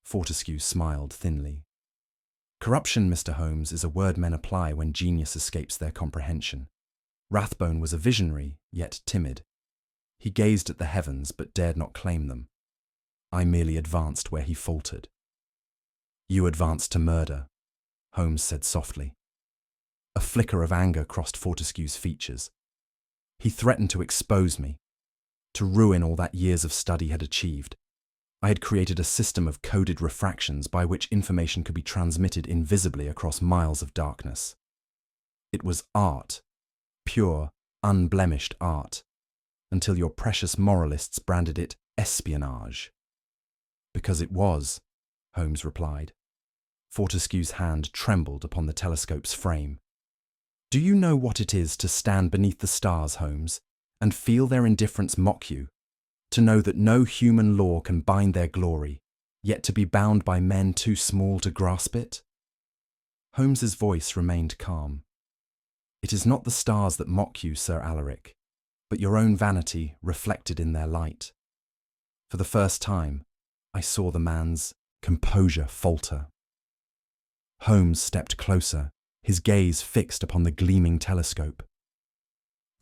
Fortescue smiled thinly. "Corruption, Mr. Holmes, is a word men apply when genius escapes their comprehension. Rathbone was a visionary, yet timid. He gazed at the heavens, but dared not claim them. I merely advanced where he faltered." "You advanced to murder," Holmes said softly. A flicker of anger crossed Fortescue's features. "He threatened to expose me, to ruin all that years of study had achieved. I had created a system of coded refractions by which information could be transmitted invisibly across miles of darkness. It was art, pure, unblemished art, until your precious moralists branded it espionage." "Because it was," Holmes replied. Fortescue's hand trembled upon the telescope's frame. "Do you know what it is to stand beneath the stars, Holmes, and feel their indifference mock you? To know that no human law can bind their glory, yet to be bound by men too small to grasp it?" Holmes's voice remained calm. "It is not the stars that mock you, Sir Alaric, but your own vanity reflected in their light." For the first time, I saw the man's composure falter. Holmes stepped closer, his gaze fixed upon the gleaming telescope.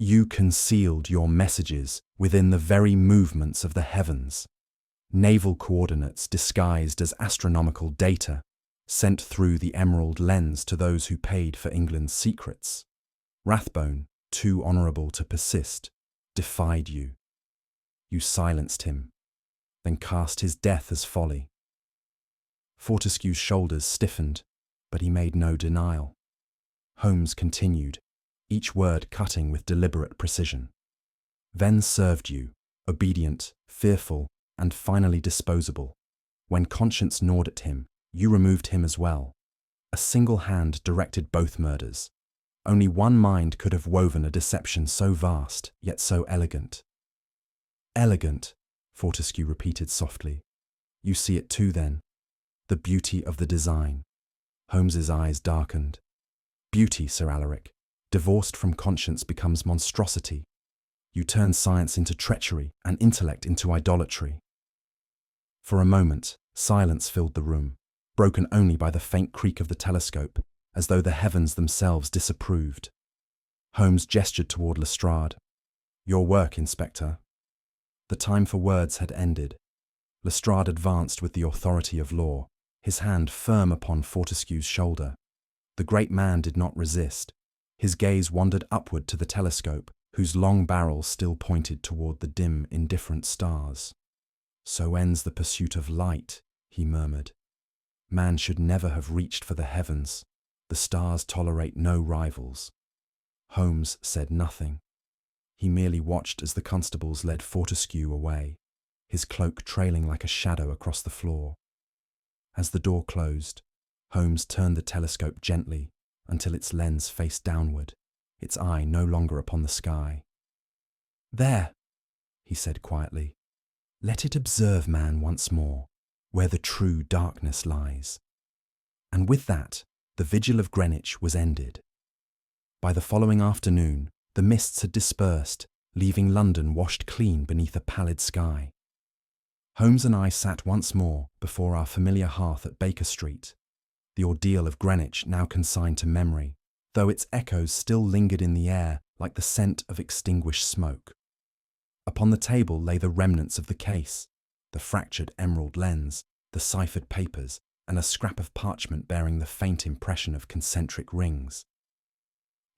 "You concealed your messages within the very movements of the heavens. Naval coordinates disguised as astronomical data, sent through the emerald lens to those who paid for England's secrets. Rathbone, too honourable to persist, defied you. You silenced him, then cast his death as folly. Fortescue's shoulders stiffened, but he made no denial. Holmes continued, each word cutting with deliberate precision. Venn served you, obedient, fearful, and finally disposable. When conscience gnawed at him, you removed him as well. A single hand directed both murders. Only one mind could have woven a deception so vast, yet so elegant. Elegant, Fortescue repeated softly. You see it too, then? The beauty of the design. Holmes's eyes darkened. Beauty, Sir Alaric, divorced from conscience becomes monstrosity. You turn science into treachery and intellect into idolatry. For a moment, silence filled the room, broken only by the faint creak of the telescope, as though the heavens themselves disapproved. Holmes gestured toward Lestrade. Your work, Inspector. The time for words had ended. Lestrade advanced with the authority of law, his hand firm upon Fortescue's shoulder. The great man did not resist. His gaze wandered upward to the telescope, whose long barrel still pointed toward the dim, indifferent stars. So ends the pursuit of light, he murmured. Man should never have reached for the heavens. The stars tolerate no rivals. Holmes said nothing. He merely watched as the constables led Fortescue away, his cloak trailing like a shadow across the floor. As the door closed, Holmes turned the telescope gently until its lens faced downward, its eye no longer upon the sky. There, he said quietly, let it observe man once more, where the true darkness lies. And with that, the vigil of Greenwich was ended. By the following afternoon, the mists had dispersed, leaving London washed clean beneath a pallid sky. Holmes and I sat once more before our familiar hearth at Baker Street, the ordeal of Greenwich now consigned to memory, though its echoes still lingered in the air like the scent of extinguished smoke. Upon the table lay the remnants of the case, the fractured emerald lens, the ciphered papers, and a scrap of parchment bearing the faint impression of concentric rings.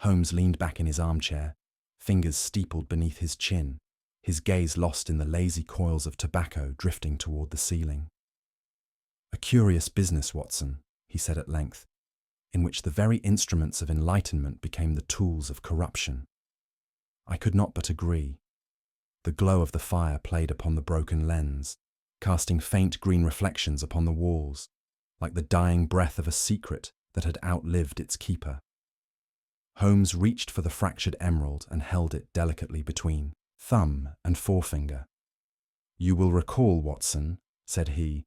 Holmes leaned back in his armchair, fingers steepled beneath his chin, his gaze lost in the lazy coils of tobacco drifting toward the ceiling. A curious business, Watson, he said at length, in which the very instruments of enlightenment became the tools of corruption. I could not but agree. The glow of the fire played upon the broken lens, casting faint green reflections upon the walls, like the dying breath of a secret that had outlived its keeper. Holmes reached for the fractured emerald and held it delicately between thumb and forefinger. You will recall, Watson, said he,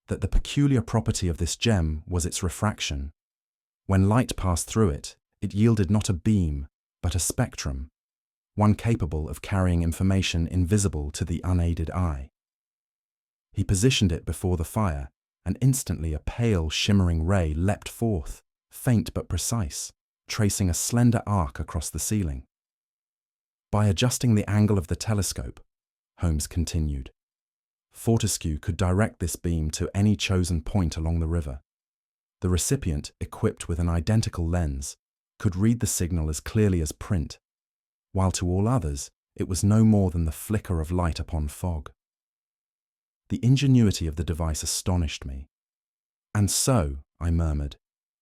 that the peculiar property of this gem was its refraction. When light passed through it, it yielded not a beam, but a spectrum, one capable of carrying information invisible to the unaided eye. He positioned it before the fire, and instantly a pale, shimmering ray leapt forth, faint but precise, tracing a slender arc across the ceiling. By adjusting the angle of the telescope, Holmes continued, Fortescue could direct this beam to any chosen point along the river. The recipient, equipped with an identical lens, could read the signal as clearly as print, while to all others it was no more than the flicker of light upon fog. The ingenuity of the device astonished me. And so, I murmured,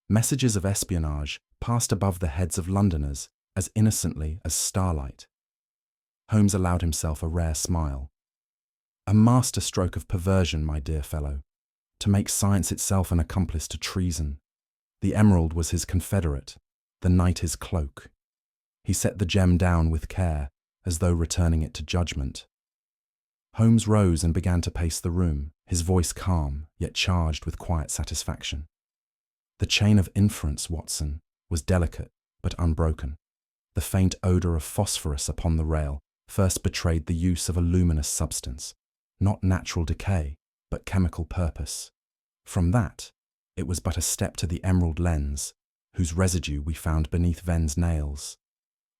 messages of espionage passed above the heads of Londoners as innocently as starlight. Holmes allowed himself a rare smile. A masterstroke of perversion, my dear fellow, to make science itself an accomplice to treason. The emerald was his confederate, the night his cloak. He set the gem down with care, as though returning it to judgment. Holmes rose and began to pace the room, his voice calm, yet charged with quiet satisfaction. The chain of inference, Watson, was delicate but unbroken. The faint odour of phosphorus upon the rail first betrayed the use of a luminous substance, not natural decay, but chemical purpose. From that, it was but a step to the emerald lens, whose residue we found beneath Venn's nails.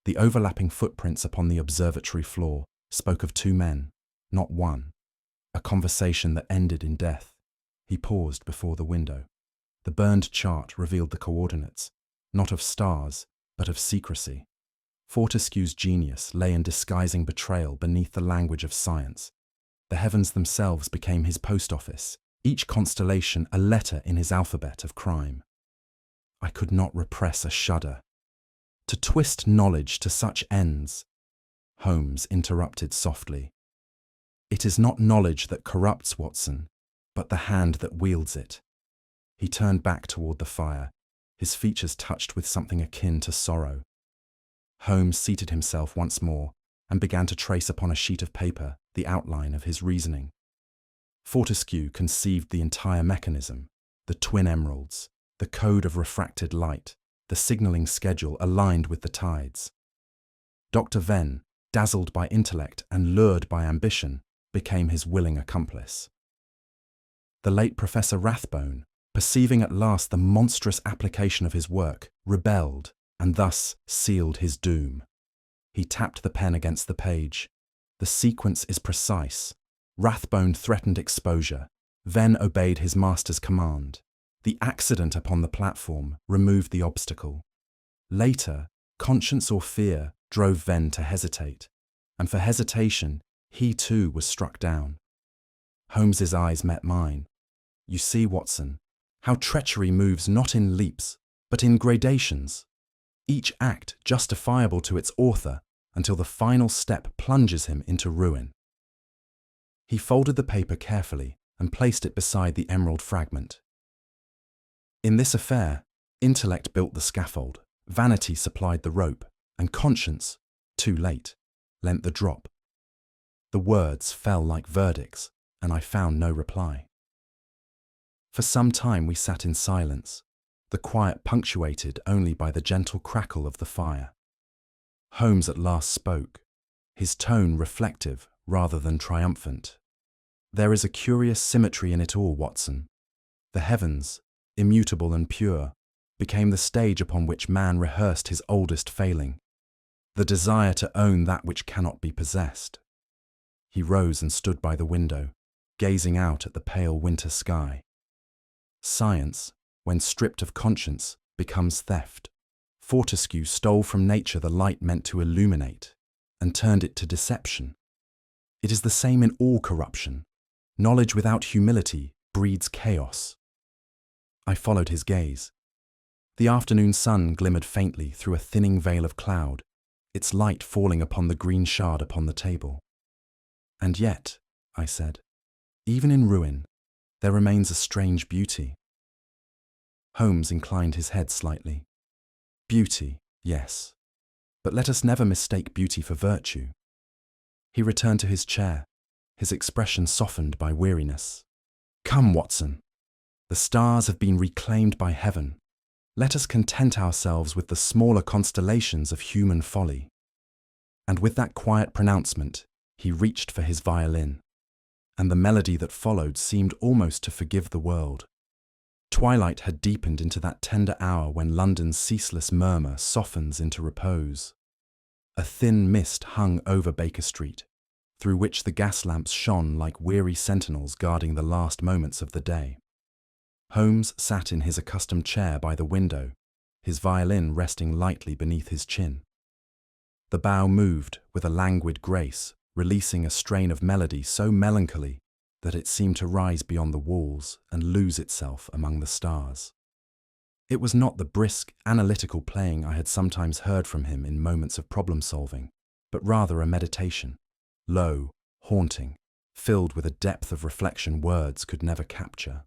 The overlapping footprints upon the observatory floor spoke of two men, not one, a conversation that ended in death. He paused before the window. The burned chart revealed the coordinates, not of stars, but of secrecy. Fortescue's genius lay in disguising betrayal beneath the language of science. The heavens themselves became his post office, each constellation a letter in his alphabet of crime. I could not repress a shudder. To twist knowledge to such ends, Holmes interrupted softly. It is not knowledge that corrupts, Watson, but the hand that wields it. He turned back toward the fire, his features touched with something akin to sorrow. Holmes seated himself once more and began to trace upon a sheet of paper the outline of his reasoning. Fortescue conceived the entire mechanism, the twin emeralds, the code of refracted light, the signalling schedule aligned with the tides. Dr. Venn, dazzled by intellect and lured by ambition, became his willing accomplice. The late Professor Rathbone, perceiving at last the monstrous application of his work, rebelled and thus sealed his doom. He tapped the pen against the page. The sequence is precise. Rathbone threatened exposure. Venn obeyed his master's command. The accident upon the platform removed the obstacle. Later, conscience or fear drove Venn to hesitate, and for hesitation, he too was struck down. Holmes's eyes met mine. You see, Watson, how treachery moves not in leaps, but in gradations. Each act justifiable to its author until the final step plunges him into ruin. He folded the paper carefully and placed it beside the emerald fragment. In this affair, intellect built the scaffold, vanity supplied the rope, and conscience, too late, lent the drop. The words fell like verdicts, and I found no reply. For some time we sat in silence, the quiet punctuated only by the gentle crackle of the fire. Holmes at last spoke, his tone reflective rather than triumphant. There is a curious symmetry in it all, Watson. The heavens, immutable and pure, became the stage upon which man rehearsed his oldest failing, the desire to own that which cannot be possessed. He rose and stood by the window, gazing out at the pale winter sky. Science, when stripped of conscience, becomes theft. Fortescue stole from nature the light meant to illuminate, and turned it to deception. It is the same in all corruption. Knowledge without humility breeds chaos. I followed his gaze. The afternoon sun glimmered faintly through a thinning veil of cloud, its light falling upon the green shard upon the table. And yet, I said, even in ruin, there remains a strange beauty. Holmes inclined his head slightly. Beauty, yes, but let us never mistake beauty for virtue. He returned to his chair, his expression softened by weariness. Come, Watson. The stars have been reclaimed by heaven. Let us content ourselves with the smaller constellations of human folly. And with that quiet pronouncement, he reached for his violin, and the melody that followed seemed almost to forgive the world. Twilight had deepened into that tender hour when London's ceaseless murmur softens into repose. A thin mist hung over Baker Street, through which the gas lamps shone like weary sentinels guarding the last moments of the day. Holmes sat in his accustomed chair by the window, his violin resting lightly beneath his chin. The bow moved with a languid grace, releasing a strain of melody so melancholy that it seemed to rise beyond the walls and lose itself among the stars. It was not the brisk, analytical playing I had sometimes heard from him in moments of problem-solving, but rather a meditation, low, haunting, filled with a depth of reflection words could never capture.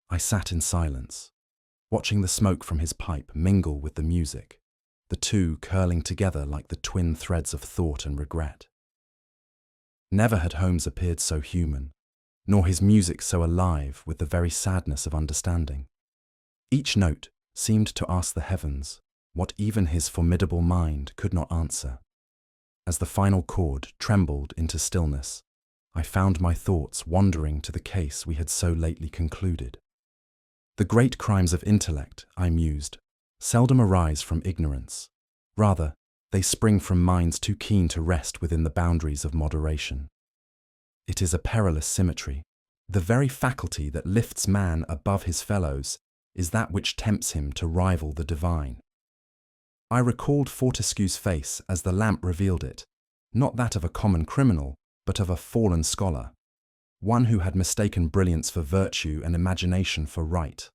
I sat in silence, watching the smoke from his pipe mingle with the music, the two curling together like the twin threads of thought and regret. Never had Holmes appeared so human, nor his music so alive with the very sadness of understanding. Each note seemed to ask the heavens what even his formidable mind could not answer. As the final chord trembled into stillness, I found my thoughts wandering to the case we had so lately concluded. The great crimes of intellect, I mused, seldom arise from ignorance. Rather, they spring from minds too keen to rest within the boundaries of moderation. It is a perilous symmetry. The very faculty that lifts man above his fellows is that which tempts him to rival the divine. I recalled Fortescue's face as the lamp revealed it, not that of a common criminal, but of a fallen scholar, one who had mistaken brilliance for virtue and imagination for right.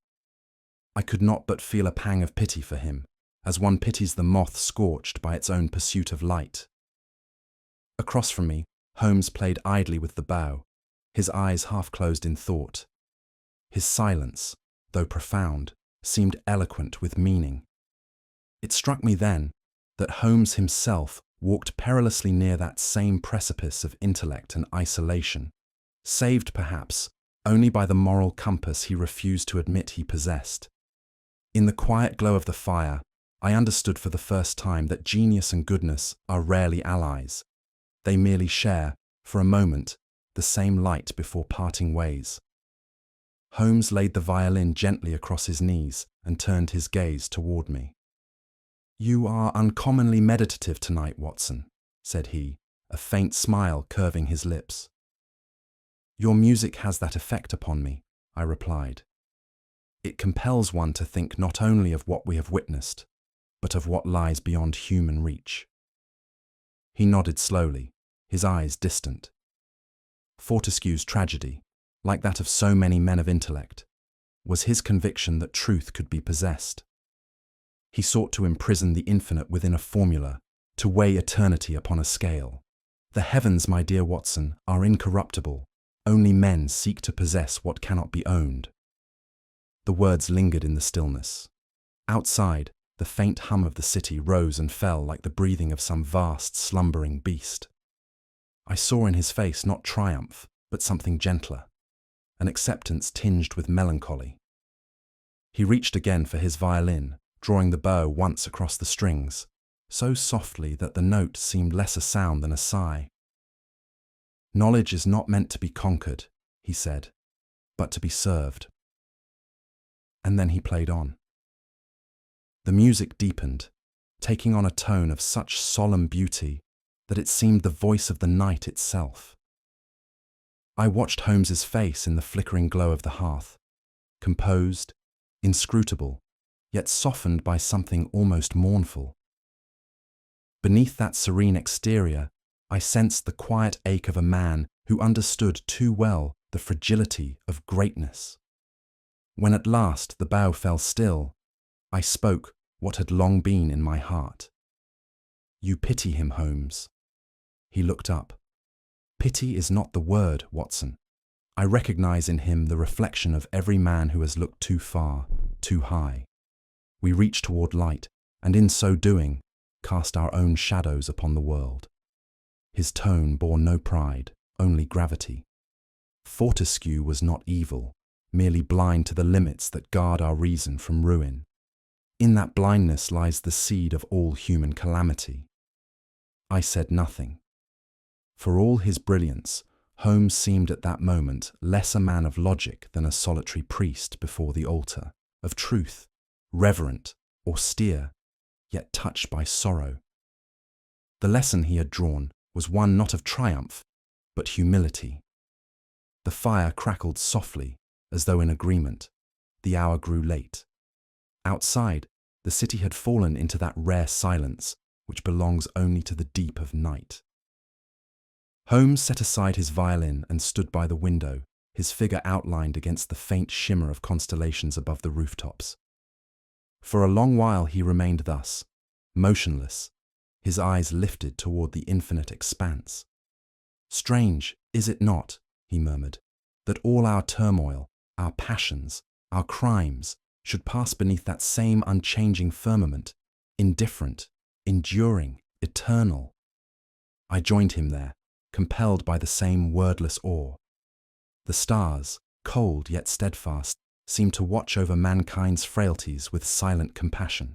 I could not but feel a pang of pity for him, as one pities the moth scorched by its own pursuit of light. Across from me, Holmes played idly with the bow, his eyes half closed in thought. His silence, though profound, seemed eloquent with meaning. It struck me then that Holmes himself walked perilously near that same precipice of intellect and isolation, saved perhaps only by the moral compass he refused to admit he possessed. In the quiet glow of the fire, I understood for the first time that genius and goodness are rarely allies. They merely share, for a moment, the same light before parting ways. Holmes laid the violin gently across his knees and turned his gaze toward me. "You are uncommonly meditative tonight, Watson," said he, a faint smile curving his lips. "Your music has that effect upon me," I replied. "It compels one to think not only of what we have witnessed, but of what lies beyond human reach." He nodded slowly, his eyes distant. Fortescue's tragedy, like that of so many men of intellect, was his conviction that truth could be possessed. He sought to imprison the infinite within a formula, to weigh eternity upon a scale. "The heavens, my dear Watson, are incorruptible. Only men seek to possess what cannot be owned." The words lingered in the stillness. Outside, the faint hum of the city rose and fell like the breathing of some vast, slumbering beast. I saw in his face not triumph, but something gentler, an acceptance tinged with melancholy. He reached again for his violin, drawing the bow once across the strings, so softly that the note seemed less a sound than a sigh. "Knowledge is not meant to be conquered," he said, "but to be served." And then he played on. The music deepened, taking on a tone of such solemn beauty that it seemed the voice of the night itself. I watched Holmes's face in the flickering glow of the hearth, composed, inscrutable, yet softened by something almost mournful. Beneath that serene exterior, I sensed the quiet ache of a man who understood too well the fragility of greatness. When at last the bow fell still, I spoke what had long been in my heart. "You pity him, Holmes." He looked up. "Pity is not the word, Watson. I recognize in him the reflection of every man who has looked too far, too high. We reach toward light, and in so doing, cast our own shadows upon the world." His tone bore no pride, only gravity. Fortescue was not evil, merely blind to the limits that guard our reason from ruin. In that blindness lies the seed of all human calamity. I said nothing. For all his brilliance, Holmes seemed at that moment less a man of logic than a solitary priest before the altar, of truth, reverent, austere, yet touched by sorrow. The lesson he had drawn was one not of triumph, but humility. The fire crackled softly, as though in agreement. The hour grew late. Outside, the city had fallen into that rare silence which belongs only to the deep of night. Holmes set aside his violin and stood by the window, his figure outlined against the faint shimmer of constellations above the rooftops. For a long while he remained thus, motionless, his eyes lifted toward the infinite expanse. "Strange, is it not," he murmured, "that all our turmoil, our passions, our crimes, should pass beneath that same unchanging firmament, indifferent, enduring, eternal?" I joined him there, compelled by the same wordless awe. The stars, cold yet steadfast, seemed to watch over mankind's frailties with silent compassion.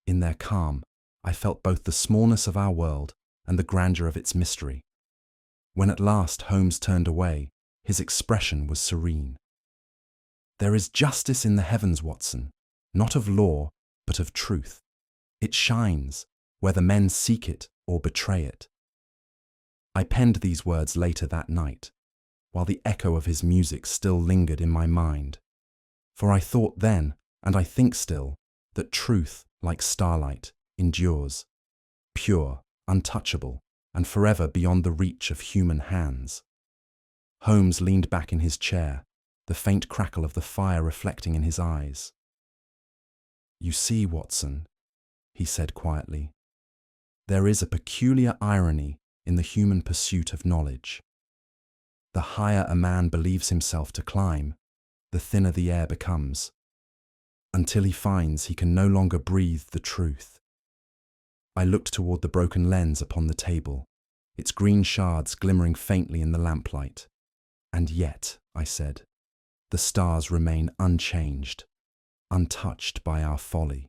In their calm, I felt both the smallness of our world and the grandeur of its mystery. When at last Holmes turned away, his expression was serene. "There is justice in the heavens, Watson, not of law, but of truth. It shines, whether men seek it or betray it." I penned these words later that night, while the echo of his music still lingered in my mind. For I thought then, and I think still, that truth, like starlight, endures, pure, untouchable, and forever beyond the reach of human hands. Holmes leaned back in his chair, the faint crackle of the fire reflecting in his eyes. "You see, Watson," he said quietly, "there is a peculiar irony in the human pursuit of knowledge. The higher a man believes himself to climb, the thinner the air becomes, until he finds he can no longer breathe the truth." I looked toward the broken lens upon the table, its green shards glimmering faintly in the lamplight. "And yet," I said, "the stars remain unchanged, untouched by our folly."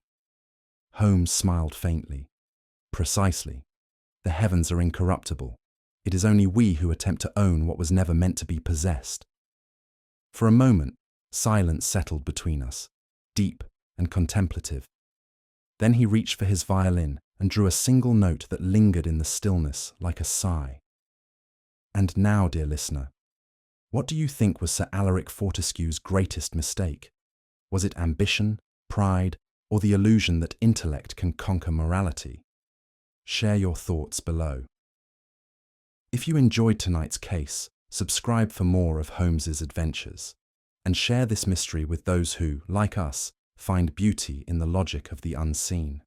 Holmes smiled faintly. "Precisely. The heavens are incorruptible. It is only we who attempt to own what was never meant to be possessed." For a moment, silence settled between us, deep and contemplative. Then he reached for his violin and drew a single note that lingered in the stillness like a sigh. "And now, dear listener, what do you think was Sir Alaric Fortescue's greatest mistake? Was it ambition, pride, or the illusion that intellect can conquer morality? Share your thoughts below. If you enjoyed tonight's case, subscribe for more of Holmes's adventures, and share this mystery with those who, like us, find beauty in the logic of the unseen.